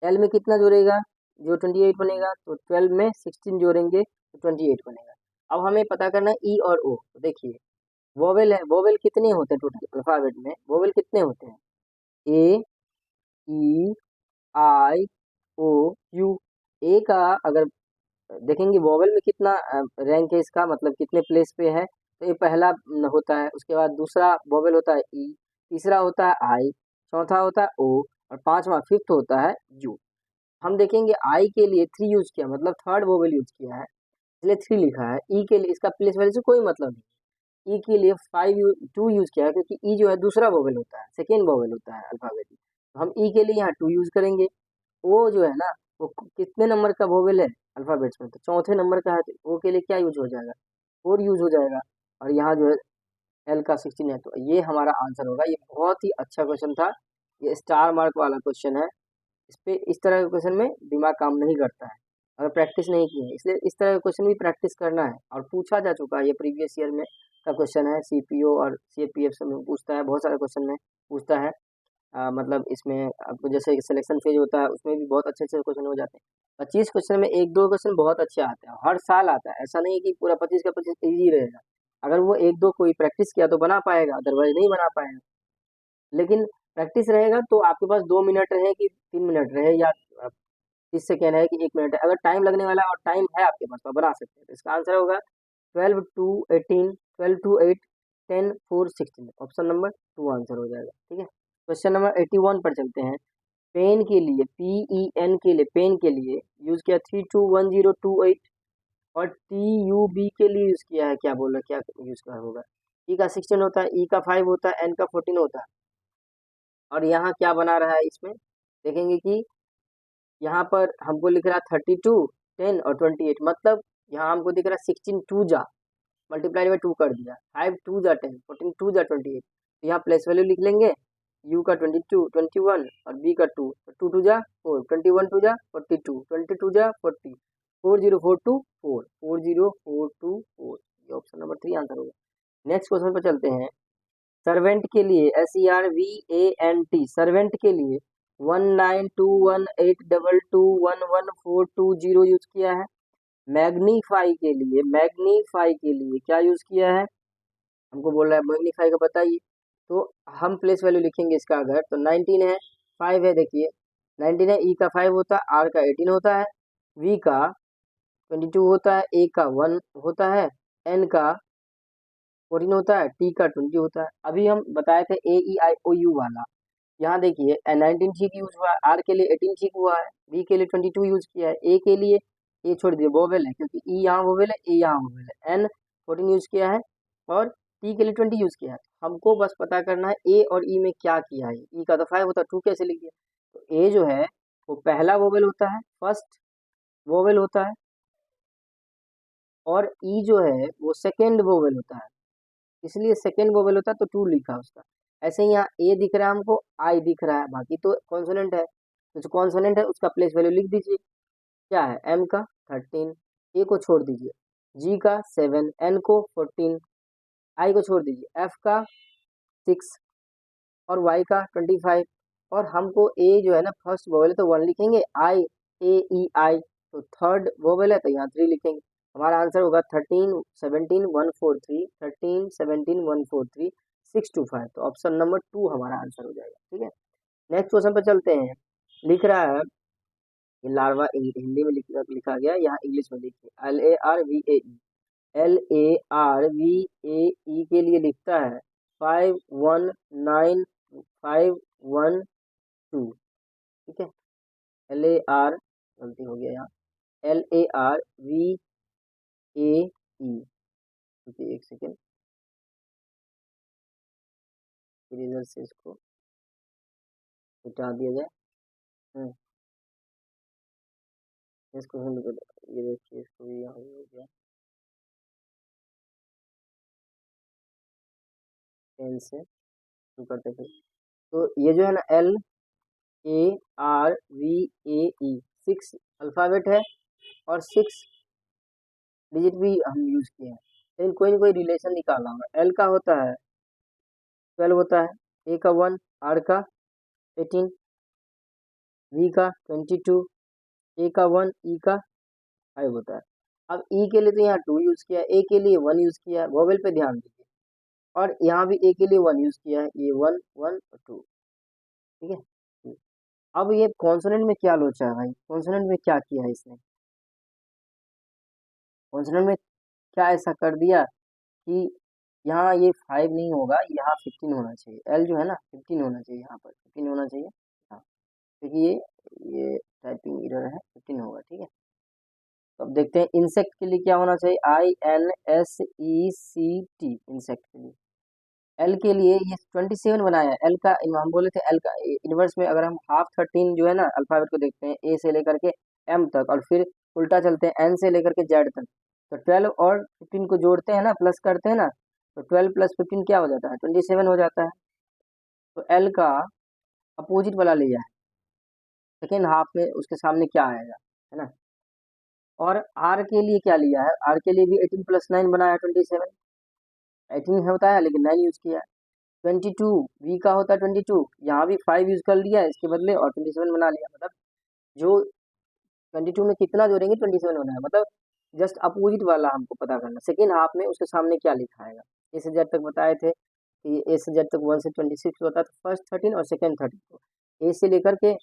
S1: एल में कितना जोड़ेगा जो 28 बनेगा, तो 12 में 16 जोड़ेंगे तो 28 बनेगा। अब हमें पता करना है ई और ओ। तो देखिए वोवेल है, वोवेल कितने होते हैं टोटल अल्फाबेट में, वोवेल कितने होते हैं, ए, ई, आई, ओ, यू। ए का अगर देखेंगे वोवेल में कितना रैंक है इसका, मतलब कितने प्लेस पे है, तो ये पहला होता है। उसके बाद दूसरा वोवेल होता है ई, तीसरा होता है आई, चौथा होता है ओ, और पांचवा फिफ्थ होता है यू। हम देखेंगे आई के लिए 3 यूज किया, मतलब थर्ड वोवेल यूज किया है, इसलिए 3 लिखा है। ई के लिए इसका प्लेस वैल्यू से कोई मतलब नहीं। ई के लिए 2 यूज किया है, क्योंकि ई जो है दूसरा वोवेल होता है, सेकेंड वोवेल होता है अल्फाबेट में। तो हम ई के लिए यहाँ 2 यूज करेंगे। ओ जो है ना, वो कितने नंबर का वोवेल है अल्फाबेट्स में, तो चौथे नंबर का है, तो ओ के लिए क्या यूज हो जाएगा, 4 यूज हो जाएगा। और यहाँ जो है एल का 16 है, तो ये हमारा आंसर होगा। ये बहुत ही अच्छा क्वेश्चन था, ये स्टार मार्क वाला क्वेश्चन है। इस पे इस तरह के क्वेश्चन में दिमाग काम नहीं करता है अगर प्रैक्टिस नहीं की है, इसलिए इस तरह के क्वेश्चन भी प्रैक्टिस करना है। और पूछा जा चुका है, ये प्रीवियस ईयर में का क्वेश्चन है, सीपीओ और सीपीएफ से में पूछता है, बहुत सारे क्वेश्चन में पूछता है। मतलब इसमें आपको जैसे सिलेक्शन फेज होता है, उसमें भी बहुत अच्छे अच्छे क्वेश्चन हो जाते हैं। 25 क्वेश्चन में एक दो क्वेश्चन बहुत अच्छे आते हैं, हर साल आता है, ऐसा नहीं है कि पूरा 25 का 25 इजी रहेगा। अगर वो एक दो कोई प्रैक्टिस किया तो बना पाएगा, अदरवाइज नहीं बना पाएगा। लेकिन प्रैक्टिस रहेगा तो आपके पास 2 मिनट रहे कि 3 मिनट रहे, या 30 सेकेंड है कि 1 मिनट है, अगर टाइम लगने वाला है और टाइम है आपके पास तो आप बना सकते हैं। तो इसका आंसर होगा 12 to 18, 12 to 8, 10 4 16। Option number 2 answer हो जाएगा। ठीक है, क्वेश्चन नंबर 81 पर चलते हैं। पेन के लिए, PEN के लिए, पेन के लिए यूज किया 321028, और TUB के लिए यूज किया है, क्या बोल रहा है, क्या यूज कर होगा। ई का 16 होता है, ई का 5 होता है, एन का 14 होता है। और यहाँ क्या बना रहा है इसमें, देखेंगे कि यहाँ पर हमको लिख रहा है 32, 10 और 28, मतलब यहाँ हमको दिख रहा है 16 टू जा मल्टीप्लाई बाई 2 कर दिया, 5 टू जा 10, 14 टू जा 28। तो यहाँ प्लेस वैल्यू लिख लेंगे, यू का 22, 21 और बी का 2, टू टू जा 4, 21 टू जा 42, 22 जा 40, 4042 4, 40424। ये ऑप्शन नंबर 3 आंसर होगा। नेक्स्ट क्वेश्चन पर चलते हैं। सर्वेंट के लिए, SERVANT, सर्वेंट के लिए 192182221142 यूज किया है। मैग्नीफाई के लिए, मैग्नीफाई के लिए क्या यूज किया है, हमको बोल रहा है मैग्नीफाई का बताइए। तो हम प्लेस वैल्यू लिखेंगे इसका, अगर तो 19 है, 5 है, देखिए 19 है, ई का 5 होता है, आर का 18 होता है, वी का 22 होता है, ए का 1 होता है, एन का 14 होता है, टी का 20 होता है। अभी हम बताए थे AEIOU वाला, यहाँ देखिए 19 ठीक यूज हुआ है, आर के लिए 18 ठीक हुआ है, बी के लिए 22 यूज किया है, ए के लिए ए छोड़ दिए, वोवेल है क्योंकि ई यहाँ वोवेल है, ए यहाँ वोवेल है, एन 14 यूज किया है, और टी के लिए 20 यूज किया है। हमको बस पता करना है ए और ई में क्या किया है। ई का तो 5 होता है, 2 कैसे लिख दिया। तो ए जो है वो पहला वोवेल होता है, फर्स्ट वोवेल होता है, और ई जो है वो सेकेंड वोवेल होता है, इसलिए सेकेंड वोवेल होता है, तो 2 लिखा उसका। ऐसे ही यहाँ ए दिख रहा है हमको, आई दिख रहा है, बाकी तो कॉन्सोनेंट है, तो जो कॉन्सोनेंट है उसका प्लेस वैल्यू लिख दीजिए। क्या है, एम का 13, ए को छोड़ दीजिए, जी का 7, एन को 14, आई को छोड़ दीजिए, एफ का 6 और वाई का 25। और हमको ए जो है ना फर्स्ट वोवेल है तो 1 लिखेंगे, आई, AEI तो थर्ड वोवेल है तो यहाँ 3 लिखेंगे। हमारा आंसर होगा 13 17 143, 13 17 143 625। तो ऑप्शन नंबर 2 हमारा आंसर हो जाएगा। ठीक है, नेक्स्ट क्वेश्चन पर चलते हैं। लिख रहा है, ये लार्वा हिंदी में लिखा गया, यहाँ इंग्लिश में लिखिए, LARVAE के लिए लिखता है 519512। ठीक है, LAR, गलती हो गया यहाँ, LARVAE। ठीक, एक सेकेंड, इरेजर से इसको मिटा दिया जाए। इसको हम ये देखिए, इसको भी यहाँ हो गया। एन से शुरू करते फिर। तो ये जो है ना LARVAE 6 अल्फ़ाबेट है और 6 डिजिट भी हम यूज़ किए हैं, लेकिन कोई ना कोई रिलेशन निकालना होगा। एल का होता है 12 होता है, ए का 1, आर का 18, वी का 22, ए का 1, ई का 5 होता है। अब ई के लिए तो यहाँ 2 यूज़ किया है, ए के लिए 1 यूज़ किया है, वोवेल पे ध्यान दीजिए। और यहाँ भी ए के लिए 1 यूज़ किया है, ये 1 1 और 2, ठीक है। अब ये कॉन्सोनेंट में क्या लोचा है भाई, कॉन्सोनेंट में क्या किया है इसने, कॉन्सोनेंट में क्या ऐसा कर दिया कि यहाँ ये 5 नहीं होगा, यहाँ 15 होना चाहिए। एल जो है ना 15 होना चाहिए, यहाँ पर 15 होना चाहिए। हाँ, क्योंकि ये टाइपिंग एरर है, 15 होगा, ठीक है। तो अब देखते हैं इंसेक्ट के लिए क्या होना चाहिए, INSECT इंसेक्ट के लिए। एल के लिए ये 27 बनाया है। एल का हम बोले थे एल का इनवर्स में अगर हम हाफ 13 जो है ना अल्फाबेट को देखते हैं, ए से लेकर के एम तक, और फिर उल्टा चलते हैं एन से लेकर के जेड तक, तो 12 और 15 को जोड़ते हैं ना, प्लस करते हैं ना, तो 12 + 15 क्या हो जाता है, 27 हो जाता है। तो एल का अपोजिट वाला लिया है, सेकेंड हाफ में उसके सामने क्या आएगा, है ना। और आर के लिए क्या लिया है, आर के लिए भी 18 + 9 बनाया 27, 18 होता है लेकिन 9 यूज किया है। 22 वी का होता है 22, यहाँ भी 5 यूज कर लिया है इसके बदले और 27 बना लिया। मतलब जो 22 में कितना जोड़ेंगे 27 होना है, मतलब जस्ट अपोजिट वाला हमको पता करना। सेकेंड हाफ में उसके सामने क्या लिखा आएगा, ए से जेड तक बताए थे कि ए से जेड तक 1 से 26 होता है, तो फर्स्ट 13 और सेकेंड 13 को ए से लेकर के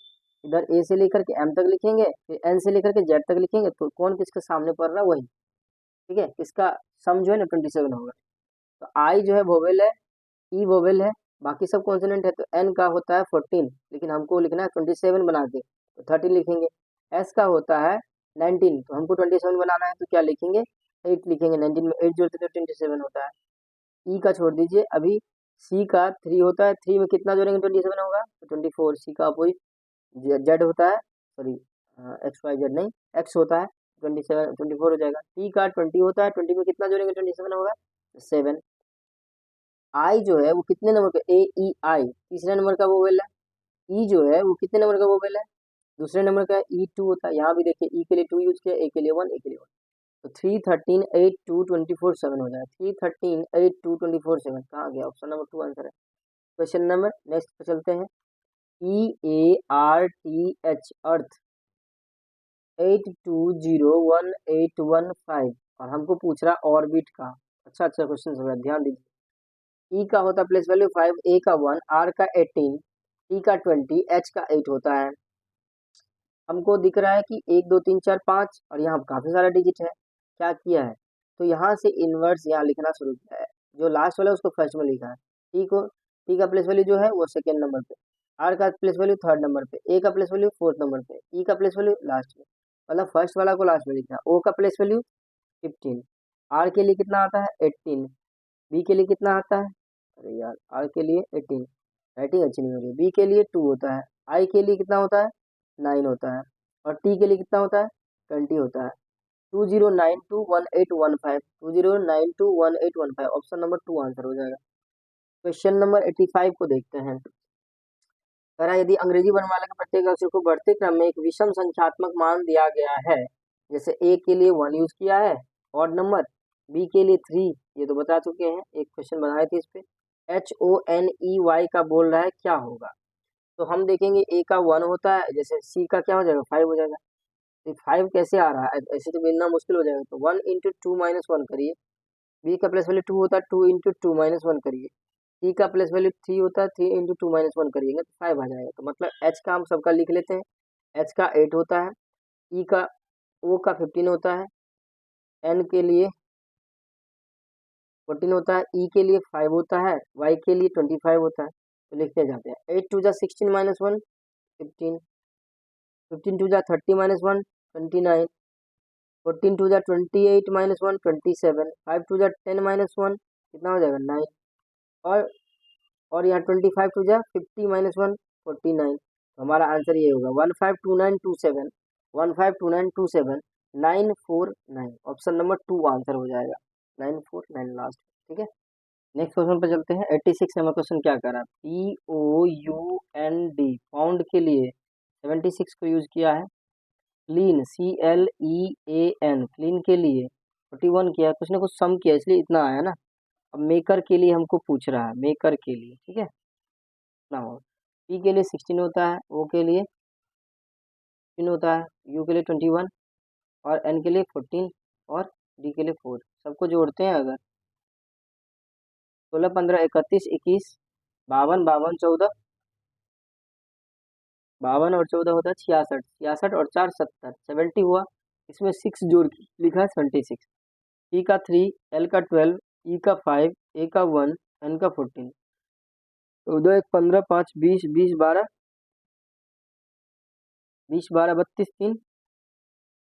S1: इधर ए से लेकर के एम तक लिखेंगे, फिर एन से लेकर के जेड तक लिखेंगे, तो कौन किसके सामने पड़ रहा है वही, ठीक है। किसका सम जो है ना 27 होगा। तो आई जो है वोवेल है, ई वोवेल है, बाकी सब कॉन्सोनेंट है। तो एन का होता है 14, लेकिन हमको लिखना है 27 बना के, तो 13 लिखेंगे। एस का होता है 19, तो हमको 27 बनाना है, तो क्या लिखेंगे 8 लिखेंगे, 19 में 8 जोड़ते तो 27 होता है। ई का छोड़ दीजिए अभी। सी का 3 होता है, 3 में कितना जोड़ेंगे 27 होगा, तो 24। सी का अपोजिट जेड होता है, सॉरी XYZ नहीं, एक्स होता है, 27 24 हो जाएगा। टी का 20 होता है, 20 में कितना जोड़ेंगे 27 होगा, 7। आई जो है वो कितने नंबर का, AEI तीसरे नंबर का वोवेल है। ई जो है वो कितने नंबर का वोवेल है, दूसरे नंबर का। E2 होता है, यहाँ भी देखिए ई के लिए 2 यूज किया, ए के लिए 1, ए के लिए 1, तो 3 13 8 2 24 7 हो जाएगा। 3 13 8 2 24 7 कहाँ गया, ऑप्शन नंबर 2 आंसर है। क्वेश्चन नंबर नेक्स्ट पे चलते हैं। EARTH अर्थ 8201 और हमको पूछ रहा ऑर्बिट का। अच्छा क्वेश्चन सब है, ध्यान दीजिए। ई का होता है प्लेस वैल्यू 5, ए का 1, आर का 18, टी का 20, एच का 8 होता है। हमको दिख रहा है कि 1 2 3 4 5 और यहाँ काफी सारा डिजिट है। क्या किया है, तो यहाँ से इनवर्स यहाँ लिखना शुरू किया है। जो लास्ट वाला है उसको फर्स्ट में लिखा है, टी का प्लेस वैल्यू जो है वो सेकेंड नंबर पे, आर का प्लेस वैल्यू थर्ड नंबर पे, ए का प्लेस वैल्यू फोर्थ नंबर पे, ई का प्लेस वैल्यू लास्ट में, मतलब फर्स्ट वाला को लास्ट में लिखना। ओ का प्लेस वैल्यू 15, आर के लिए कितना आता है 18, बी के लिए कितना आता है, अरे यार आर के लिए 18, राइटिंग अच्छी नहीं हो रही है। बी के लिए 2 होता है, आई के लिए कितना होता है 9 होता है, और टी के लिए कितना होता है 20 होता है। 20921815, 20921815, ऑप्शन नंबर 2 आंसर हो जाएगा। क्वेश्चन नंबर 85 को देखते हैं। कह रहा है यदि अंग्रेजी वर्णमाला के प्रत्येक अक्षर को बढ़ते क्रम में एक विषम संख्यात्मक मान दिया गया है, जैसे ए के लिए 1 यूज किया है ऑड नंबर, बी के लिए 3, ये तो बता चुके हैं, एक क्वेश्चन बनाए थे इस पे। HONEY का बोल रहा है क्या होगा, तो हम देखेंगे ए का 1 होता है, जैसे सी का क्या हो जाएगा 5 हो जाएगा। तो 5 कैसे आ रहा है, ऐसे तो मिलना मुश्किल हो जाएगा, तो 1 × 2 - 1 करिए। बी का प्लेस वैल्यू 2 होता है, 2 × 2 - 1 करिए। सी का प्लेस वैल्यू 3 होता है, 3 × 2 - 1 करिएगा तो 5 आ जाएगा। तो मतलब एच का हम सबका लिख लेते हैं, एच का 8 होता है, ई का ओ का 15 होता है, एन के लिए 14 होता है, ई के लिए 5 होता है, वाई के लिए 25 होता है। तो लिखते जाते हैं। 8 2 जा 16 - 1 15, 15 2 जा 30 - 1 29, 14 2 जा 28 - 1 27, 5 2 जा 10 - 1 कितना हो जाएगा 9, और यहाँ 25 2 जा 50 - 1 49। तो हमारा आंसर ये होगा 152927, 152927 949, ऑप्शन नंबर 2 आंसर हो जाएगा, 949 लास्ट, ठीक है। नेक्स्ट क्वेश्चन पर चलते हैं। 86 नंबर क्वेश्चन क्या कर रहा है, POUND पाउंड के लिए 76 को यूज किया है। क्लीन CLEAN क्लीन के लिए 41 किया है। कुछ ना कुछ सम किया इसलिए इतना आया ना। अब मेकर के लिए हमको पूछ रहा है, मेकर के लिए, ठीक है ना। हो P के लिए 16 होता है, O के लिए 16 होता है, U के लिए 21 और N के लिए 14 और D के लिए 4। सबको जोड़ते हैं अगर 16 15 31 21 52 52 14 52 और 14 होता है 66 66 और 4 70 70 हुआ। इसमें 6 जोड़ के लिखा है 76। P का 3, L का 12, E का 5, A का 1, N का 14। 14 1 15 5 20 20 12 20 12 32 3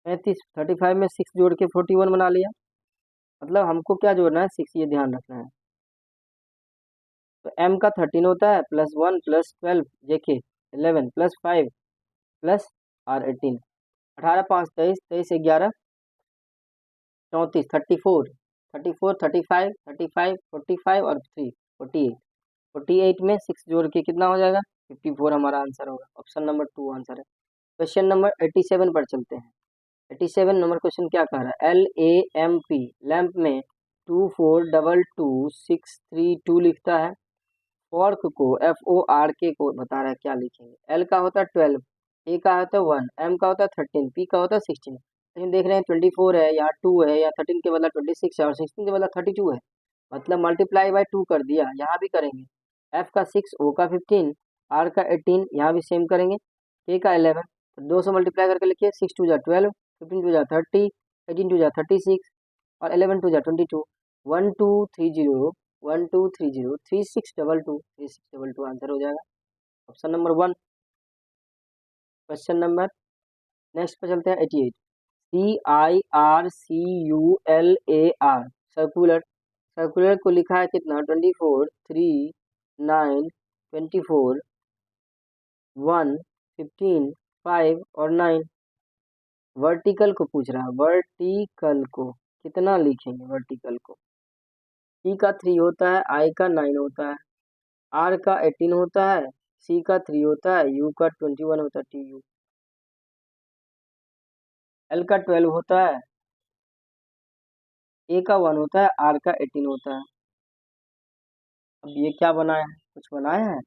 S1: 35 35 में 6 जोड़ के 41 बना लिया। मतलब हमको क्या जोड़ना है, 6, ये ध्यान रखना है। तो M का 13 होता है, +1 +12 JK 11 +5 प्लस R 18 18 5 23 23 11 34 34 34 35 35 45 और 3 48 48 में 6 जोड़ के कितना हो जाएगा, 54 हमारा आंसर होगा। ऑप्शन नंबर 2 आंसर है। क्वेश्चन नंबर 87 पर चलते हैं। 87 नंबर क्वेश्चन क्या कह रहा है, LAMP लैंप में 2422 632 लिखता है। फॉर्क को FORK को बता रहा है, क्या लिखेंगे। L का होता है 12, A का होता है 1, M का होता है 13, P का होता है 16। लेकिन देख रहे हैं 24 है या 2 है या 13 के बदला 26 है और 16 के बदला 32 है। मतलब मल्टीप्लाई बाय 2 कर दिया, यहाँ भी करेंगे। F का 6, O का 15, R का 18, यहाँ भी सेम करेंगे। K का 11, तो 2 से मल्टीप्लाई करके लिखिए। 6 2 जा 12, 15 2 जा 30, 18 2 जा 36 और 11 2 जा 22। 1230 1230 3622 3622 आंसर हो जाएगा। Option number 1। Question number next पे चलते हैं। 88 CIRCULAR सर्कुलर, सर्कुलर को लिखा है कितना, 24 3 9 24 1 15 5 और 9। वर्टिकल को पूछ रहा है, वर्टिकल को कितना लिखेंगे। वर्टिकल को P का 3 होता है, I का 9 होता है, R का 18 होता है, C का 3 होता है, U का 21 होता है, TU। L का 12 होता है, A का 1 होता है, R का 18 होता है। अब ये क्या बनाया है, कुछ बनाया है।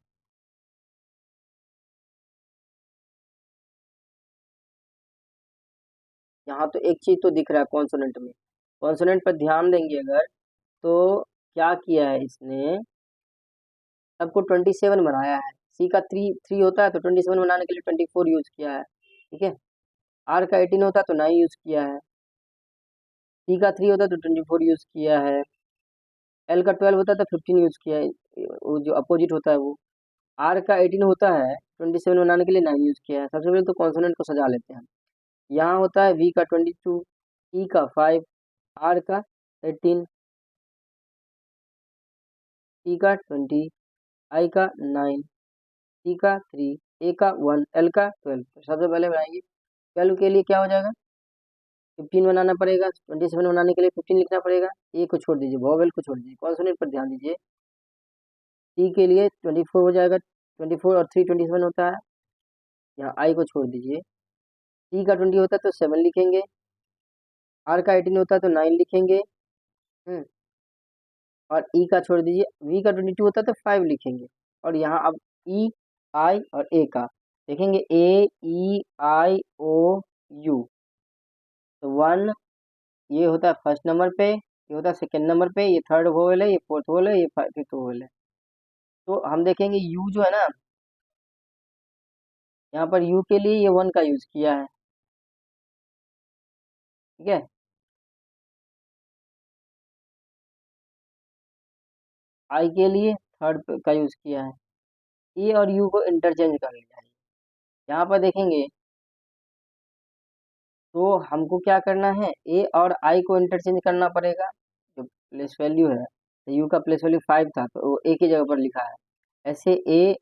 S1: यहाँ तो एक चीज तो दिख रहा है कॉन्सोनेंट में। कॉन्सोनेंट पर ध्यान देंगे अगर, तो क्या किया है इसने, सबको 27 बनाया है। C का 3 होता है तो 27 बनाने के लिए 24 यूज किया है, ठीक है। R का 18 होता है तो 9 यूज किया है। C का 3 होता है तो 24 यूज किया है। L का 12 होता है तो 15 यूज किया है, वो जो अपोजिट होता है वो। R का 18 होता है, 27 बनाने के लिए 9 यूज किया है। सबसे पहले तो कॉन्सोनेंट को सजा लेते हैं। यहाँ होता है V का 22, E का 5, R का 18, C का 20, I का 9, C का 3, A का 1, L का 12। तो सबसे पहले बनाएंगे 12 के लिए क्या हो जाएगा, 15 बनाना पड़ेगा। 27 बनाने के लिए 15 लिखना पड़ेगा। ए को छोड़ दीजिए, वॉवेल को छोड़ दीजिए, कॉन्सोनेंट पर ध्यान दीजिए। सी के लिए 24 हो जाएगा, 24 और 3 27 होता है। यहाँ आई को छोड़ दीजिए। सी का 20 होता है तो 7 लिखेंगे। आर का 18 होता है तो 9 लिखेंगे। हम्म और ई का छोड़ दीजिए। वी का 22 होता है तो 5 लिखेंगे। और यहाँ अब ई, आई और ए का देखेंगे। ए ई आई ओ यू, तो 1 ये होता है फर्स्ट नंबर पे, ये होता है सेकेंड नंबर पे, ये थर्ड वोवेल है, ये फोर्थ वोवेल है, ये फिफ्थ वोवेल है। तो हम देखेंगे यू जो है ना, यहाँ पर यू के लिए ये 1 का यूज किया है, ठीक है। आई के लिए थर्ड का यूज किया है। ए और यू को इंटरचेंज कर लिया है। यहाँ पर देखेंगे तो हमको क्या करना है, ए और आई को इंटरचेंज करना पड़ेगा। जो प्लेस वैल्यू है, यू का प्लेस वैल्यू 5 था तो वो ए की जगह पर लिखा है। ऐसे ए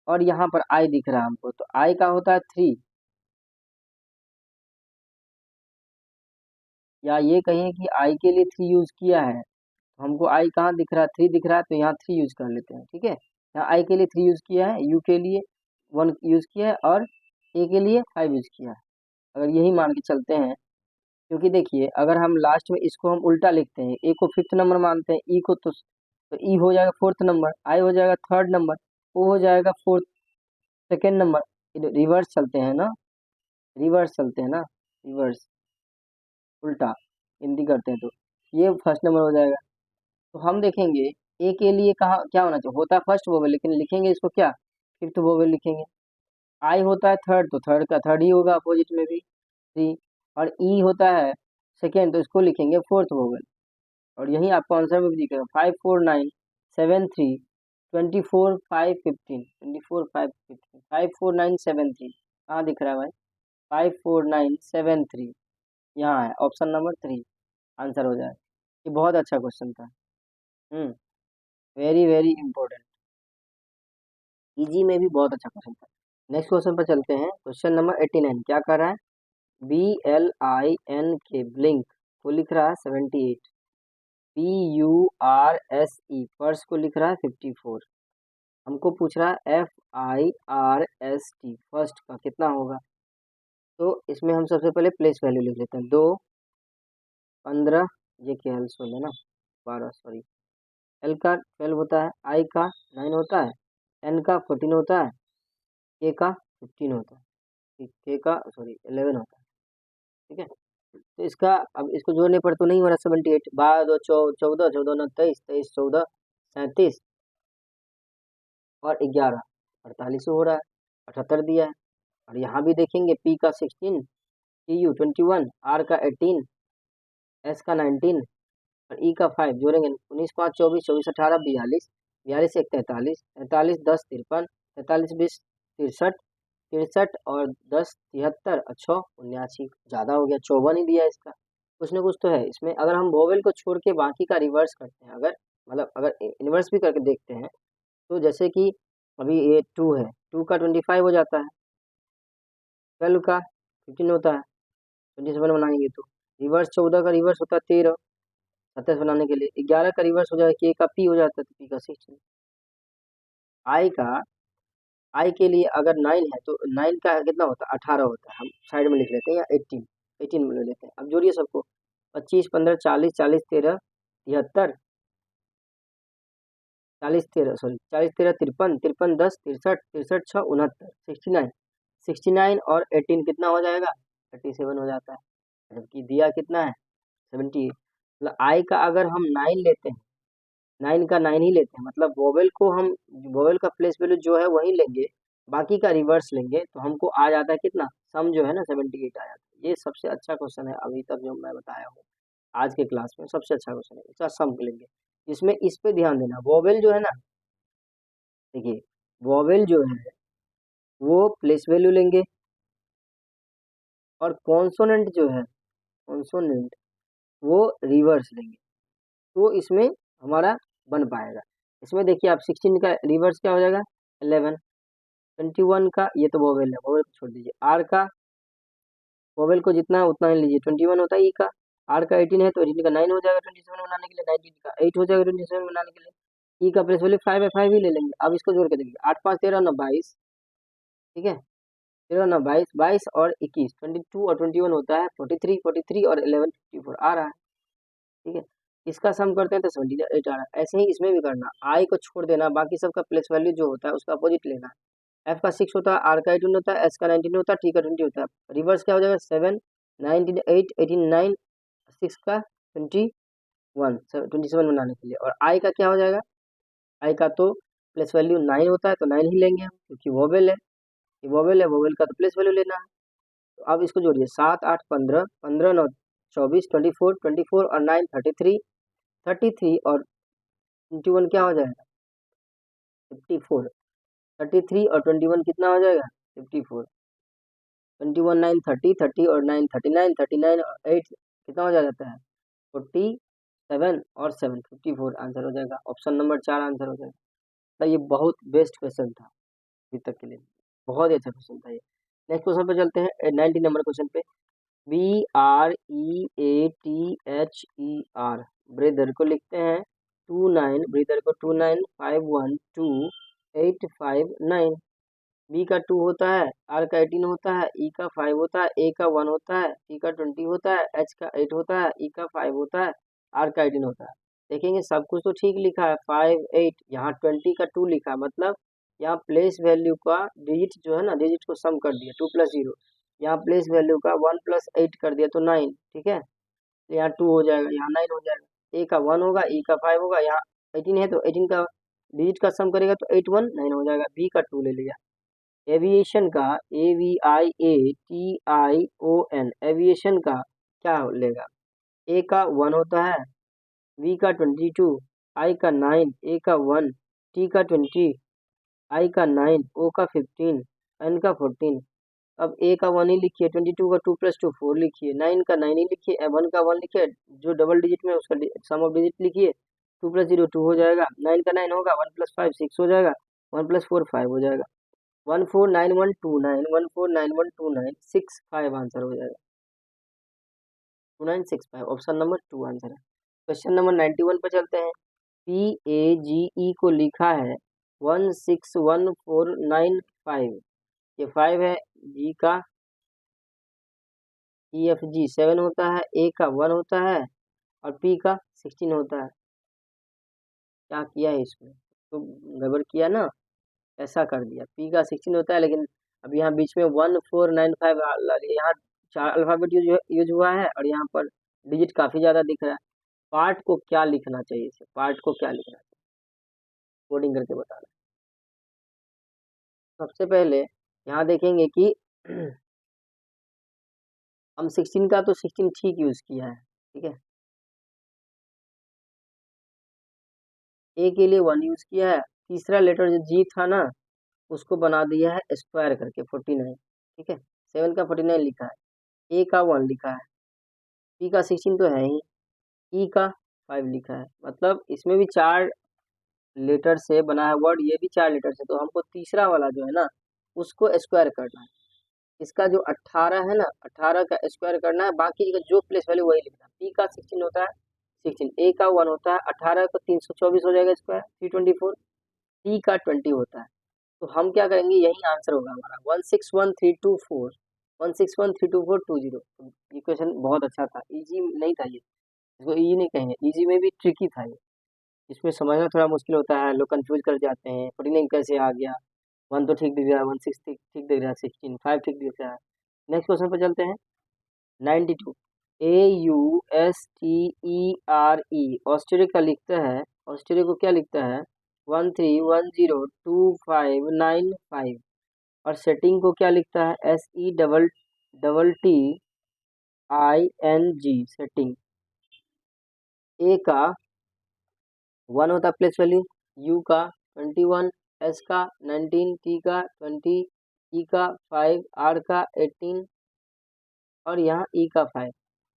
S1: और यहाँ पर आई दिख रहा है हमको, तो आई का होता है 3, या ये कहिए कि आई के लिए 3 यूज किया है। हमको आई कहाँ दिख रहा है, 3 दिख रहा है, तो यहाँ 3 यूज कर लेते हैं। ठीक है, यहाँ आई के लिए 3 यूज किया है, यू के लिए 1 यूज किया है और ए के लिए 5 यूज किया है। अगर यही मान के चलते हैं, क्योंकि देखिए अगर हम लास्ट में इसको हम उल्टा लिखते हैं, ए को 5th नंबर मानते हैं, ई को तो ई हो जाएगा 4th नंबर, आई हो जाएगा 3rd नंबर, ओ हो जाएगा 2nd नंबर। रिवर्स चलते हैं ना, रिवर्स चलते हैं ना, रिवर्स उल्टा हिंदी करते हैं तो ये फर्स्ट नंबर हो जाएगा। तो हम देखेंगे ए के लिए कहाँ क्या होना चाहिए, होता है फर्स्ट वोवेल, लेकिन लिखेंगे इसको क्या, 5th वोवेल लिखेंगे। आई होता है थर्ड, तो थर्ड का थर्ड ही होगा अपोजिट में भी 3, और ई होता है सेकेंड, तो इसको लिखेंगे 4th वोवेल। और यही आपको आंसर में भी दिखेगा 5 4 9 7 3 24 5 15 24 5 15 5 4 9 7 3 कहाँ दिख रहा है भाई, 5 4 9 7 3 यहाँ है, ऑप्शन नंबर 3 आंसर हो जाए। ये बहुत अच्छा क्वेश्चन था, वेरी वेरी इंपॉर्टेंट, इजी में भी बहुत अच्छा क्वेश्चन था। नेक्स्ट क्वेश्चन पर चलते हैं, क्वेश्चन नंबर 89 क्या कर रहा है, BLINK ब्लिंक को लिख रहा है 78, PURSE पर्स को लिख रहा है 54। हमको पूछ रहा है FIRST फर्स्ट का कितना होगा। तो इसमें हम सबसे पहले प्लेस वैल्यू लिख लेते हैं, 2 15, ये क्या है 16 ना 12 सॉरी, एल का 12 होता है, आई का 9 होता है, एन का 14 होता है, के का 15 होता है, के का सॉरी 11 होता है। ठीक है, तो इसका अब इसको जोड़ने पर तो नहीं हो रहा 78, 12 2 14 14 9 23 23 14 37 और 11 48 हो रहा है, 78 दिया है। और यहाँ भी देखेंगे पी का 16, TU 21, आर का 18, एस का 19 और ई का 5 जोड़ेंगे 19 5 24 24 18 42 42 1 43 43 10 53 43 20 63 63 और 10 73 और 6 79, ज़्यादा हो गया, 54 ही दिया है इसका, कुछ ना कुछ तो है इसमें। अगर हम वोवेल को छोड़ के बाकी का रिवर्स करते हैं, अगर मतलब अगर इन्वर्स भी करके देखते हैं, तो जैसे कि अभी ये 2 है, 2 का 25 हो जाता है, 12 का 15 होता है, 27 बनाएंगे तो रिवर्स, 14 का रिवर्स होता है 13 27 बनाने के लिए, 11 का रिवर्स हो जाएगा, के का पी हो जाता है, तो पी का 16, आई का आई के लिए अगर 9 है तो 9 का कितना होता है 18 होता है, हम साइड में लिख लेते हैं, या 18 में ले लेते हैं। अब जोड़िए सबको, 25 15 40 40 13 73 40 13 सॉरी 40 13 53 53 10 63 63 6 69 69 69 और 18 कितना हो जाएगा 37 हो जाता है, जबकि दिया कितना है 78। मतलब आई का अगर हम 9 लेते हैं, 9 का 9 ही लेते हैं, मतलब वोवेल को हम वोवेल का प्लेस वैल्यू जो है वही लेंगे, बाकी का रिवर्स लेंगे, तो हमको आ जाता है कितना, सम जो है ना 78 आ जाता है। ये सबसे अच्छा क्वेश्चन है अभी तक जो मैं बताया हूँ आज के क्लास में, सबसे अच्छा क्वेश्चन है, इसका सम लेंगे। इसमें इस पे ध्यान देना, वोवेल जो है ना, देखिए वोवेल जो है वो प्लेस वैल्यू लेंगे, और कॉन्सोनेंट जो है कॉन्सोनेंट वो रिवर्स लेंगे, तो इसमें हमारा बन पाएगा। इसमें देखिए आप 16 का रिवर्स क्या हो जाएगा 11, 21 का ये तो वोवेल है, वोवेल को छोड़ दीजिए, आर का वोवेल को जितना है उतना ही लीजिए, 21 होता है ई का, आर का 18 है तो 18 का 9 हो जाएगा 27 बनाने के लिए, 19 का 8 हो जाएगा 27 बनाने के लिए, ई का प्लेस वैल्यू 5 है 5 ही ले लेंगे। अब इसको जोड़ के देखिए 8 5 13 9 22, ठीक है 13 9 22 22 और 21 22 और 21 होता है 43 43 और 11 54 आ रहा है। ठीक है, इसका सम करते हैं तो 78 आ रहा है। ऐसे ही इसमें भी करना, आई को छोड़ देना, बाकी सबका प्लेस वैल्यू जो होता है उसका अपोजिट लेना है। एफ का 6 होता है, आर का 18 होता है, एस का 19 होता है, टी का 20 होता है, रिवर्स क्या हो जाएगा 7 19 8 18 9 6 का 21 27 बनाने के लिए। और आई का क्या हो जाएगा, आई का तो प्लेस वैल्यू 9 होता है तो 9 ही लेंगे हम, क्योंकि वोवेल है, ये वोवेल है, वोवेल का तो प्लेस वैल्यू लेना है। तो अब इसको जोड़िए 7 8 15 15 9 24 24 24 और 9 33 33 और 21 क्या हो जाएगा 54, 33 और 21 कितना हो जाएगा 54, 21 9 30 30 और 9 39 39 और 8 कितना हो जाता है 47 और 7 54 आंसर हो जाएगा, ऑप्शन नंबर 4 आंसर हो जाएगा। तो ये बहुत बेस्ट क्वेश्चन था अभी तक के लिए, बहुत ही अच्छा क्वेश्चन था ये। नेक्स्ट क्वेश्चन पे चलते हैं 90 नंबर क्वेश्चन पे, BREATHER ब्रदर को लिखते हैं 29, ब्रदर को 29512859। बी का 2 होता है, आर का 18 होता है, ई का 5 होता है, ए का 1 होता है, टी का 20 होता है, एच का 8 होता है, ई का 5 होता है, आर का 18 होता है। देखेंगे सब कुछ तो ठीक लिखा है, 5 8, यहाँ 20 का 2 लिखा है, मतलब यहाँ प्लेस वैल्यू का डिजिट जो है ना, डिजिट को सम कर दिया 2 + 0। यहाँ प्लेस वैल्यू का 1 + 8 कर दिया तो 9, ठीक है। तो यहाँ 2 हो जाएगा, यहाँ 9 हो जाएगा। ए का 1 होगा, ई का 5 होगा, यहाँ 18 है तो 18 का डिजिट का सम करेगा तो 8 1 9 हो जाएगा। बी का 2 ले लिया। एविएशन का AVIATION, एविएशन का क्या लेगा? ए का 1 होता है, वी का 22, आई का 9, ए का 1, टी का 20, आई का 9, ओ का 15, एन का 14। अब ए का 1 ही लिखिए, 22 का 2 + 2 4 लिखिए, 9 का 9 ही लिखिए, 1 का 1 लिखिए, जो डबल डिजिट में उसका सम ऑफ डिजिट लिखिए। 2 + 0 2 हो जाएगा, 9 का 9 होगा, 1 + 5 6 हो जाएगा, 1 + 4 5 हो जाएगा। 149129 65 आंसर हो जाएगा। 2965 ऑप्शन नंबर 2 आंसर है। क्वेश्चन नंबर 91 पर चलते हैं। PAGE को लिखा है 161495। ये 5 है, जी का EFG 7 होता है, ए का 1 होता है और पी का 16 होता है। क्या किया है इसमें? तो गड़बड़ किया ना, ऐसा कर दिया। पी का 16 होता है, लेकिन अब यहाँ बीच में 1495 यहाँ 4 अल्फाबेट यूज हुआ है और यहाँ पर डिजिट काफ़ी ज़्यादा दिख रहा है। पार्ट को क्या लिखना चाहिए इसे? पार्ट को क्या लिखना चाहिए? कोडिंग करके बताना। सबसे पहले यहाँ देखेंगे कि हम 16 का तो 16 ठीक यूज़ किया है, ठीक है। ए के लिए 1 यूज़ किया है, तीसरा लेटर जो जी था ना, उसको बना दिया है स्क्वायर करके 49, ठीक है। 7 का 49 लिखा है, ए का 1 लिखा है, पी का 16 तो है ही, ई का 5 लिखा है। मतलब इसमें भी 4 लेटर से बना है वर्ड, ये भी 4 लेटर से, तो हमको तीसरा वाला जो है ना, उसको स्क्वायर करना है। इसका जो 18 है ना, 18 का स्क्वायर करना है, बाकी का जो प्लेस वैल्यू वही लिखना है। पी का 16 होता है 16, ए का 1 होता है, 18 का 324 हो जाएगा स्क्वायर 324, टी का 20 होता है। तो हम क्या करेंगे, यही आंसर होगा हमारा 161324, 16132420। ये क्वेश्चन बहुत अच्छा था, इजी नहीं था ये, इसको इजी नहीं कहेंगे, इजी में भी ट्रिकी था ये। इसमें समझना थोड़ा मुश्किल होता है, लोग कंफ्यूज कर जाते हैं, 49 कैसे आ गया, 1 तो ठीक दिख रहा है, 16 ठीक दिख रहा है, 16 5 ठीक दिख रहा है। नेक्स्ट क्वेश्चन पर चलते हैं। 92, AUSTERE, ऑस्ट्रेलिया का लिखता है, ऑस्ट्रेलिया को क्या लिखता है 13102595, और सेटिंग को क्या लिखता है SETTING, ए का 1 होता है प्लेस वैल्यू, यू का 21, एस का 19, टी का 20, ई का 5, आर का 18 और यहाँ ई का 5।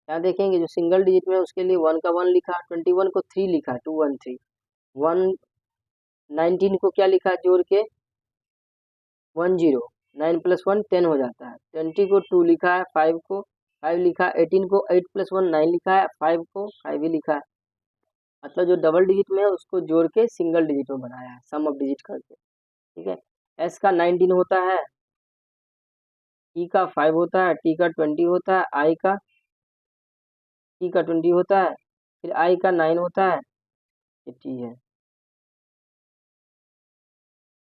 S1: यहाँ देखेंगे जो सिंगल डिजिट में है उसके लिए 1 का 1 लिखा, 21 को 3 लिखा, 213, 19 को क्या लिखा है जोड़ के 10, 9 + 1 10 हो जाता है, 20 को 2 लिखा है, 5 को 5 लिखा, 18 को 8 + 1 9 लिखा है, 5 को 5 ही लिखा है। मतलब जो डबल डिजिट में है उसको जोड़ के सिंगल डिजिट में बनाया है, सम ऑफ डिजिट करके, ठीक है। एस का 19 होता है, ई का 5 होता है, टी का 20 होता है, आई का टी का 20 होता है, फिर आई का 9 होता है, ये टी है,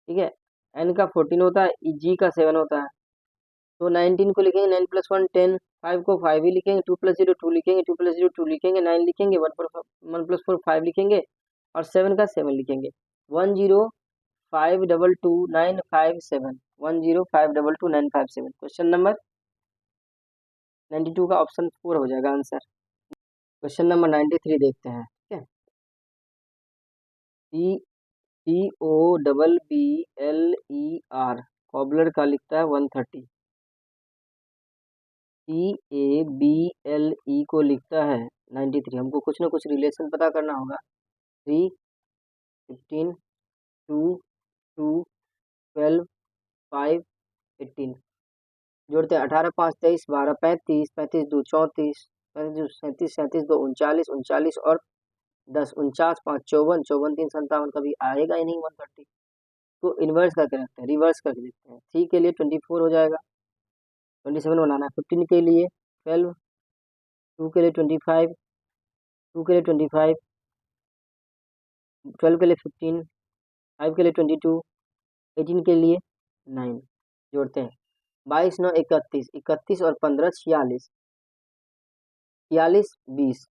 S1: ठीक है। एन का 14 होता है, जी का 7 होता है। तो 19 को लिखेंगे 9 + 1 10, 5 को 5 ही लिखेंगे, 2 + 0 2 लिखेंगे, 2 + 0 2 लिखेंगे, 9 लिखेंगे, 1 + 4 5 लिखेंगे और 7 का 7 लिखेंगे। 105222957, 105222957। क्वेश्चन नंबर 92 का ऑप्शन 4 हो जाएगा आंसर। क्वेश्चन नंबर 93 देखते हैं, ठीक है। COBBLER, कॉबलर का लिखता है 130, CABLE को लिखता है 93। हमको कुछ ना कुछ रिलेशन पता करना होगा। 3 15 2 2 12 5 18, जोड़ते हैं 18 5 23 12 35 35 2 34 35 2 37 37 2 39 39 और 10 49 5 54 54 3 57 कभी आएगा ही नहीं 130। तो इन्वर्स करके रखते हैं, रिवर्स करके देखते हैं। 3 के लिए 24 हो जाएगा, 27 बनाना है। 15 के लिए 12, 2 के लिए 25, 2 के लिए 25, 12 के लिए 15, 5 के लिए 22, 18 के लिए 9। जोड़ते हैं, 22 9 31, 31 और 15 46, 46 20,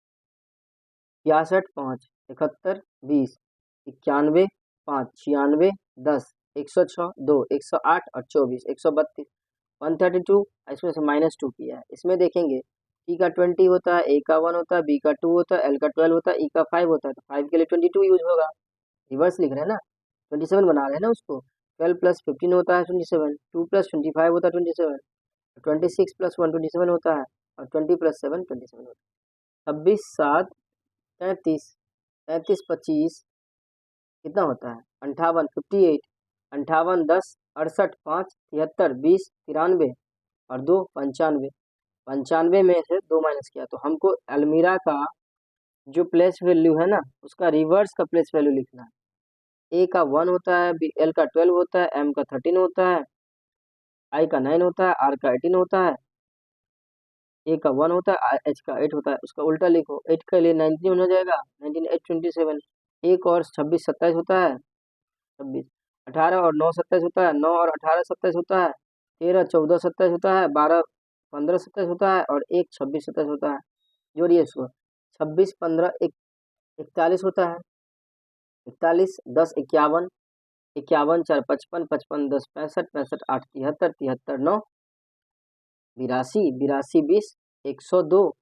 S1: 66 5 71 20, 91 5 96 10, 106 2, 108 और 24, 132, 132। इसमें से -2 किया है। इसमें देखेंगे टी का 20 होता है, ए का 1 होता है, बी का 2 होता है, एल का 12 होता है, ई का 5 होता है। तो 5 के लिए 22 यूज होगा। रिवर्स लिख रहे हैं ना, 27 बना रहे हैं ना उसको। 12 + 15 होता है 27, 2 + 25 होता है 27, 26 + 1 27 होता है, और 20 + 7 27 होता है। 26 7 33, 33 25 कितना होता है 58 58, 58 10 68 5 73 20 93 और 2 95। 95 में से 2 माइनस किया, तो हमको अलमीरा का जो प्लेस वैल्यू है ना, उसका रिवर्स का प्लेस वैल्यू लिखना है। ए का 1 होता है, बी एल का 12 होता है, एम का 13 होता है, आई का 9 होता है, आर का 18 होता है, ए का 1 होता है, एच का 8 होता है। उसका उल्टा लिखो, 8 के लिए 19 हो जाएगा, 19 8 27। एक और 26 27 होता है, 26 18 और 9 27 होता है, 9 और 18 27 होता है, 13 14 27 होता है, 12 15 27 होता है, और 1 26 27 होता है। जोड़िए इसको, 26 15 41 होता है, 41 10 51, 51 4 55, 55 10 65, 65 8 73, 73 9 82, 82 20, 102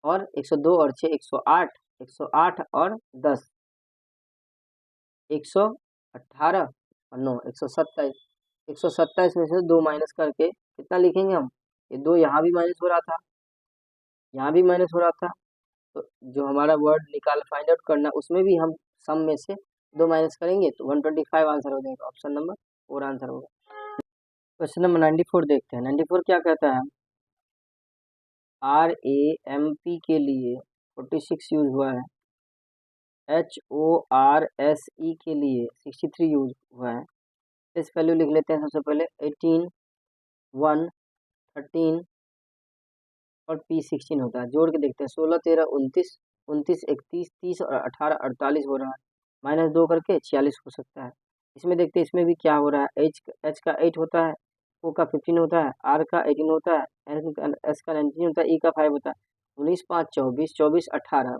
S1: और 102 और 6 108, 108 और 10 118 और 9 127। 127 में से 2 माइनस करके कितना लिखेंगे हम? ये 2 यहाँ भी माइनस हो रहा था, यहाँ भी माइनस हो रहा था। तो जो हमारा वर्ड निकाल फाइंड आउट करना, उसमें भी हम सम में से 2 माइनस करेंगे, तो 125 आंसर हो जाएगा। ऑप्शन नंबर 4 आंसर होगा। क्वेश्चन नंबर 94 देखते हैं। 94 क्या कहता है? RAMP के लिए 46 यूज हुआ है, HORSE के लिए 63 यूज हुआ है। इस वैल्यू लिख लेते हैं सबसे पहले, 18 1 13 और P16 होता है। जोड़ के देखते हैं, 16 13 29, 29 31 30 और 18 48 हो रहा है। -2 करके 46 हो सकता है। इसमें देखते हैं, इसमें भी क्या हो रहा है। H का 8 होता है, O का 15 होता है, R का 18 होता है, S का 19 होता है, E का 5 होता है। 19 5 24, 24 18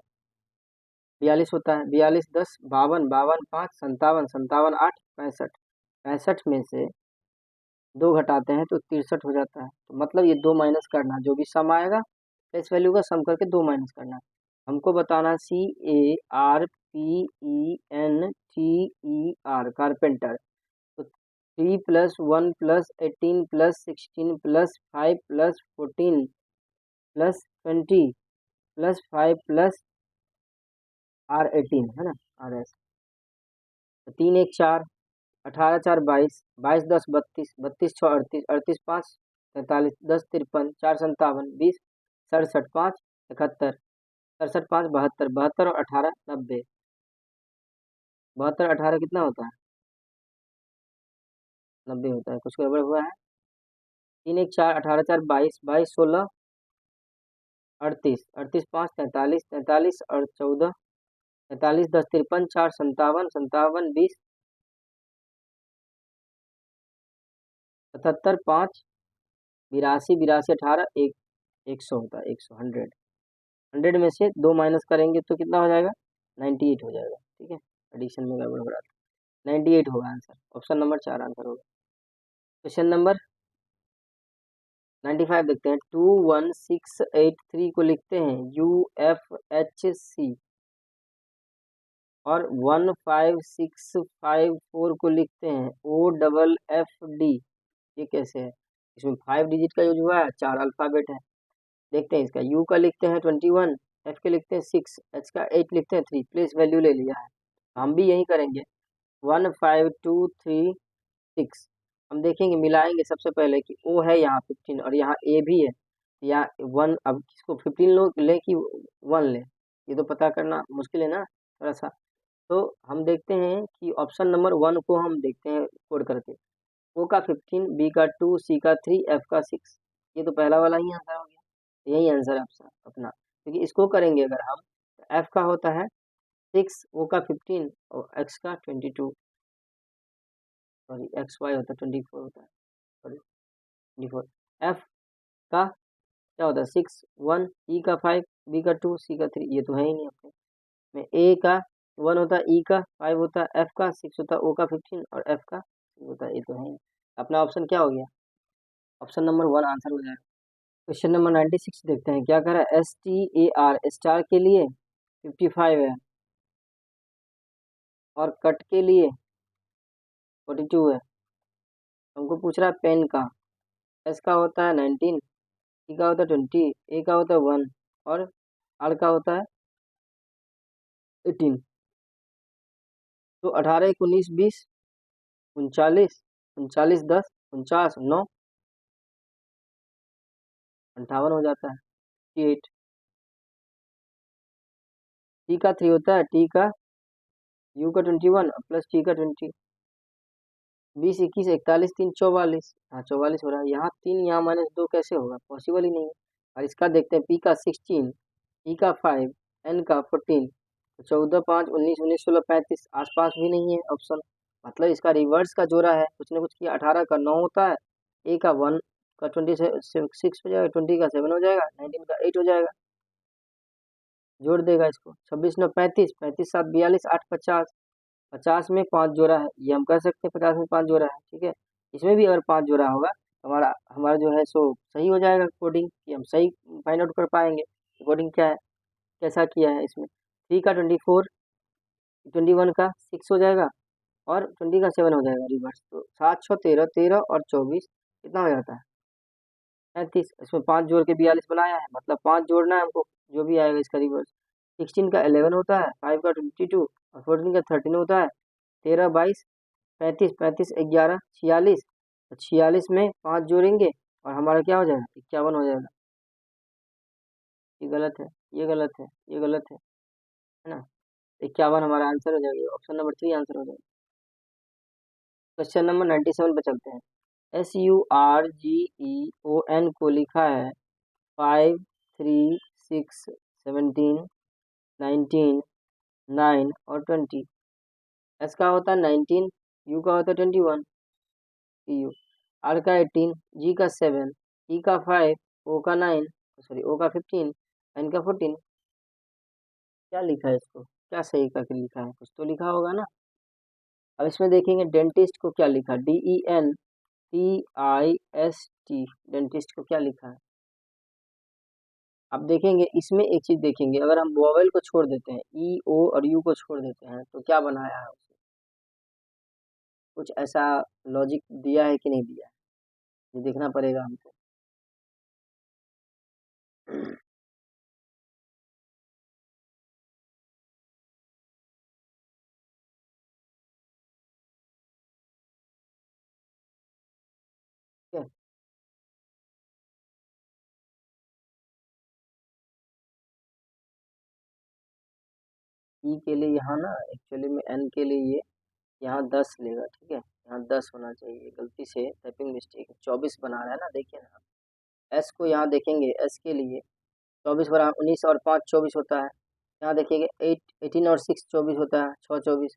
S1: 42 होता है, 42 10 52, 52 5 57, 57 8 65। 65 में से 2 घटाते हैं तो 63 हो जाता है। तो मतलब ये 2 माइनस करना, जो भी सम आएगा इस वैल्यू का सम करके 2 माइनस करना। हमको बताना CARPENTER, कारपेंटर। तो 3 + 1 + 18 + 16 + 5 + 14 + 20 + 5 + R18 है ना, RS। तो 3 1 4, 18 4 22, 22 10 32, 32 6 38, 38 5 43, 10 53, 4 57, 20 67 5 71, 67 5 72, 72 और 18 90। 72 18 कितना होता है? 90 होता है। कुछ गड़बड़ हुआ है? 3 1 4, 18 4 22, 22 16 38, 38 5 43, 43 और 14, 43 10 53, 4 57, 57 20, 77 5 82, 82 18 1, 100 होता है। 100 100, 100 में से 2 माइनस करेंगे तो कितना हो जाएगा? 98 हो जाएगा। ठीक है, एडिशन में गड़बड़ हो रहा था। 98 होगा आंसर। ऑप्शन नंबर 4 आंसर होगा। क्वेश्चन नंबर 95 देखते हैं। 21683 को लिखते हैं UFHC, और 15654 को लिखते हैं OFFD। ये कैसे है? इसमें 5 डिजिट का यूज हुआ है, 4 अल्फाबेट है। देखते हैं, इसका U का लिखते हैं 21, F के लिखते हैं 6, H का 8 लिखते हैं 3। प्लेस वैल्यू ले लिया है, हम भी यही करेंगे। 15236 हम देखेंगे, मिलाएंगे सबसे पहले कि O है यहाँ 15 और यहाँ A भी है। यहाँ 1, अब किसको 15 लो ले कि 1 ले? ये तो पता करना मुश्किल है ना थोड़ा सा। तो हम देखते हैं कि ऑप्शन नंबर 1 को हम देखते हैं कोड करके। ओ का 15, बी का 2, सी का 3, एफ का 6। ये तो पहला वाला ही आंसर हो गया, यही आंसर है आपका अपना, क्योंकि इसको करेंगे अगर हम, एफ का होता है 6, ओ का 15 और एक्स का 22, सॉरी एक्स वाई होता है 24 होता है, सॉरी 24। एफ का क्या होता है 6 1, ई का 5, बी का 2, सी का 3, ये तो है ही नहीं अपने में। ए का 1 होता है, ई का 5 होता है, एफ का 6 होता है, ओ का 15 और एफ का 6 होता है, ये तो है ही। अपना ऑप्शन क्या हो गया, ऑप्शन नंबर 1 आंसर हो जाएगा। क्वेश्चन नंबर 96 देखते हैं क्या कह रहा है। STAR स्टार के लिए 55 है और कट के लिए 42 है। हमको पूछ रहा है पेन का। एस का होता है 19, टी का होता है 20, ए का होता है 1 और आर का होता है 18। तो 18 1 19 20 39 39 10 49 9 58 हो जाता है 58। टी का 3 होता है, टी का यू का 21 प्लस टी का 20, 20 21 41 3 44। हाँ 44 हो रहा है। यहाँ 3 यहाँ -2 कैसे होगा, पॉसिबल ही नहीं है। और इसका देखते हैं, पी का 16, ई का 5, एन का 14। तो 14 5 19 19 16 35 आसपास भी नहीं है ऑप्शन, मतलब इसका रिवर्स का जोड़ा है, कुछ ना कुछ किया। 18 का 9 होता है, ए का 1 का 26 हो जाएगा, 20 का 7 हो जाएगा, 19 का 8 हो जाएगा। जोड़ देगा इसको, 26 9 35, 35 7 42, 8 50। 50 में 5 जोड़ा है, ये हम कर सकते हैं, 50 में 5 जोड़ा है, ठीक है। इसमें भी अगर 5 जोड़ा होगा तो हमारा हमारा जो है सो सही हो जाएगा कोडिंग, कि हम सही फाइंड आउट कर पाएंगे कोडिंग क्या है, कैसा किया है इसमें। 3 का 24, 21 का 6 हो जाएगा और 20 का 7 हो जाएगा रिवर्स। तो 7 6 13, 13 और 24 कितना हो जाता है 35। इसमें 5 जोड़ के 42 बनाया है, मतलब 5 जोड़ना है हमको, जो भी आएगा इसका रिवर्स। 16 का 11 होता है, 5 का 22 और 14 का 13 होता है, 13 22 35 35 11 46। तो 46 में 5 जोड़ेंगे और हमारा क्या हो जाएगा 51 हो जाएगा। ये गलत है, ये गलत है, ये गलत है ना। 51 हमारा आंसर हो जाएगा, ऑप्शन नंबर 3 आंसर हो जाएगा। क्वेश्चन नंबर 97 पे चलते हैं। SURGEON को लिखा है 5 3 6 17 19 9 और 20। एस का होता है 19, यू का होता है 21, यू, आर का 18, जी का 7, ई का 5, ओ का 9, सॉरी ओ का 15, एन का 14। क्या लिखा है इसको, क्या सही करके लिखा है, कुछ तो लिखा होगा ना। अब इसमें देखेंगे डेंटिस्ट को क्या लिखा, DENTIST, डेंटिस्ट को क्या लिखा है। अब देखेंगे इसमें एक चीज देखेंगे, अगर हम वोवेल को छोड़ देते हैं, ई ओ और यू को छोड़ देते हैं, तो क्या बनाया है उसने, कुछ ऐसा लॉजिक दिया है कि नहीं दिया है, ये देखना पड़ेगा हमको। ठीक है, ई के लिए यहाँ ना एक्चुअली में एन के लिए ये यहाँ 10 लेगा, ठीक है, यहाँ 10 होना चाहिए, गलती से टाइपिंग मिस्टेक 24 बना रहा है ना, देखिए ना। एस को यहाँ देखेंगे, एस के लिए 24 बना 19 और 5 24 होता है। यहाँ देखिएगा 18 और 6 24 होता है, 6 24,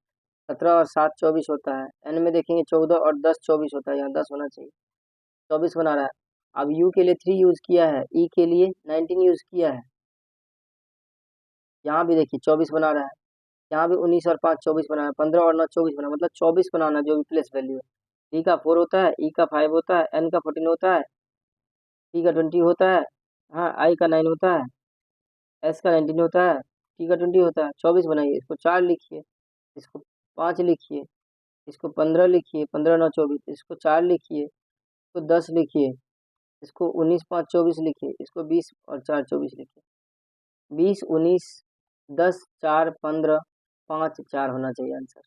S1: 17 और 7 24 होता है। एन में देखेंगे 14 और 10 24 होता है, यहाँ 10 होना चाहिए, 24 बना रहा है। अब यू के लिए 3 यूज किया है, ई के लिए 19 यूज किया है, यहाँ भी देखिए 24 बना रहा है, यहाँ भी 19 और 5 24 बना है, 15 और 9 24 बना, मतलब 24 बनाना जो भी प्लेस वैल्यू है। डी का 4 होता है, ई का 5 होता है, एन का 14 होता है, टी का 20 होता है, हाँ आई का 9 होता है, एस का 19 होता है, टी का 20 होता है। 24 बनाइए, इसको 4 लिखिए, इसको 5 लिखिए, इसको 15 लिखिए, 15 9 24, इसको 4 लिखिए, इसको 10 लिखिए, इसको 19 5 24 लिखिए, इसको 20 और 4 24 लिखिए। 20 19 10 4 15 5 4 होना चाहिए आंसर।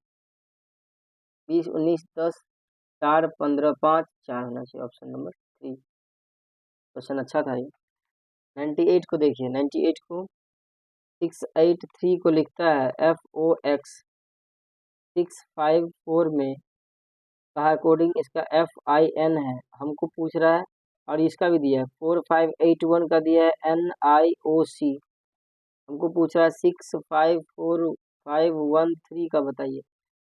S1: 20 19 10 4 15 5 4 होना चाहिए, ऑप्शन नंबर 3। क्वेश्चन अच्छा था ये। 98 को देखिए, 98 को 683 को लिखता है FOX 654 में कहा कोडिंग इसका FIN है, हमको पूछ रहा है, और इसका भी दिया है 4581 का दिया है NIOC, हमको पूछ रहा है 654513 का बताइए।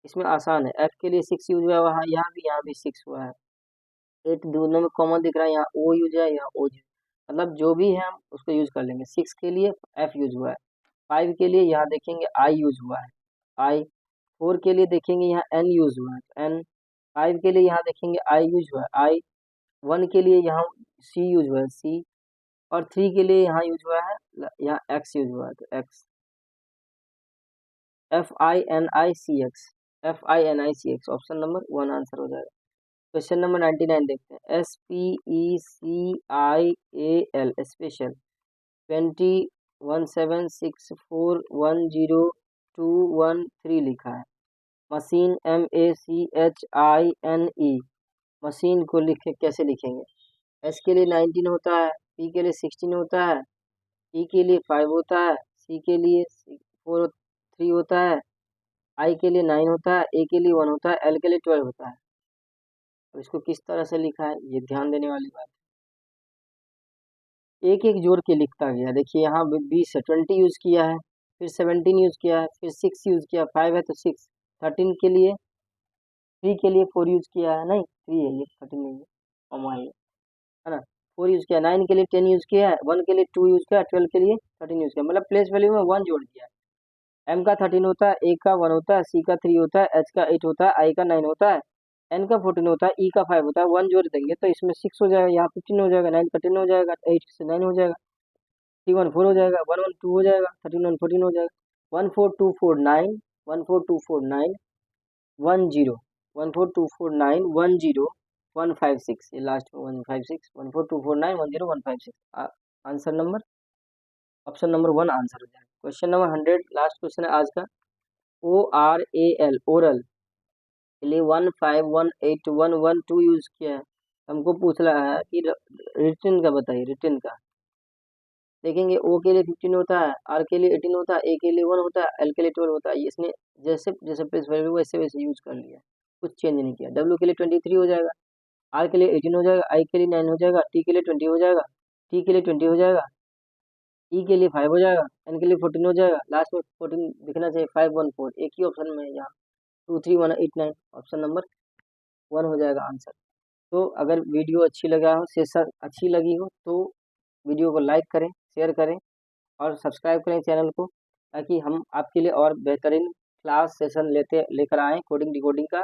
S1: इसमें आसान है, F के लिए 6 यूज हुआ है, वहाँ यहाँ भी 6 हुआ है, 8 दोनों में कॉमन दिख रहा है, यहाँ O यूज है, यहाँ O यूज, मतलब जो भी है हम उसको यूज कर लेंगे। 6 के लिए F यूज हुआ है, 5 के लिए यहाँ देखेंगे I यूज हुआ है, I 4 के लिए देखेंगे यहाँ N यूज हुआ है, N 5 के लिए यहाँ देखेंगे I यूज हुआ है, I 1 के लिए यहाँ C यूज हुआ है, C, और 3 के लिए यहाँ यूज हुआ है, यहाँ X यूज हुआ है, तो X, FINICX option number 1 answer हो जाएगा। क्वेश्चन नंबर 99 देखते हैं। SPECIAL स्पेशल 2176410213 लिखा है। मशीन MACHINE मशीन को लिखे कैसे लिखेंगे? S के लिए 19 होता है, P के लिए 16 होता है, E के लिए 5 होता है, C के लिए 3 होता है, I के लिए 9 होता है, A के लिए 1 होता है, L के लिए 12 होता है। अब इसको किस तरह से लिखा है, ये ध्यान देने वाली बात है। एक एक जोड़ के लिखता गया। देखिए यहाँ 20 है, 20 यूज किया है, फिर 17 यूज किया है, फिर 6 यूज किया, 5 है तो 6, 13 के लिए 3 के लिए 4 यूज किया है, नहीं 3 है ये, 13 नहीं है, कॉमा है ना। 4 यूज किया, 9 के लिए 10 यूज किया है, 1 के लिए 2 यूज किया, 12 के लिए 13 यूज किया, मतलब प्लेस वैल्यू में 1 जोड़ दिया है। M का 13 होता है, A का 1 होता है, C का 3 होता है, H का 8 होता है, I का 9 होता है, N का 14 होता है, E का 5 होता है, 1 जोड़ देंगे तो इसमें 6 हो जाएगा, यहाँ 15 हो जाएगा, 9 का 10 हो जाएगा, 8 से 9 हो जाएगा, 3 1 4 हो जाएगा, 1 1 2 हो जाएगा, 13 1 14 हो जाएगा, 14249 14249 10 14249 10 156, ये लास्ट में 156 14249 10 156 answer number option number 1 answer हो जाएगा। क्वेश्चन नंबर 100 लास्ट क्वेश्चन है आज का। ORAL ओरल के लिए 1518112 यूज किया है, हमको पूछ रहा है कि रिटर्न का बताइए, रिटर्न का। देखेंगे O के लिए 15 होता है, R के लिए 18 होता है, A के लिए 1 होता है, L के लिए 12 होता है, इसने जैसे जैसे प्लेस वैल्यू वैसे वैसे यूज कर लिया, कुछ चेंज नहीं किया। W के लिए 23 हो जाएगा, R के लिए 18 हो जाएगा, I के लिए 9 हो जाएगा, T के लिए 20 हो जाएगा, T के लिए 20 हो जाएगा, E के लिए 5 हो जाएगा, N के लिए 14 हो जाएगा, लास्ट में 14 दिखना चाहिए, 514, एक ही ऑप्शन में है यहाँ 23189, ऑप्शन नंबर 1 हो जाएगा आंसर। तो अगर वीडियो अच्छी लगा हो, सेशन अच्छी लगी हो तो वीडियो को लाइक करें, शेयर करें और सब्सक्राइब करें चैनल को, ताकि हम आपके लिए और बेहतरीन क्लास सेशन लेकर आएँ कोडिंग डिकोडिंग का।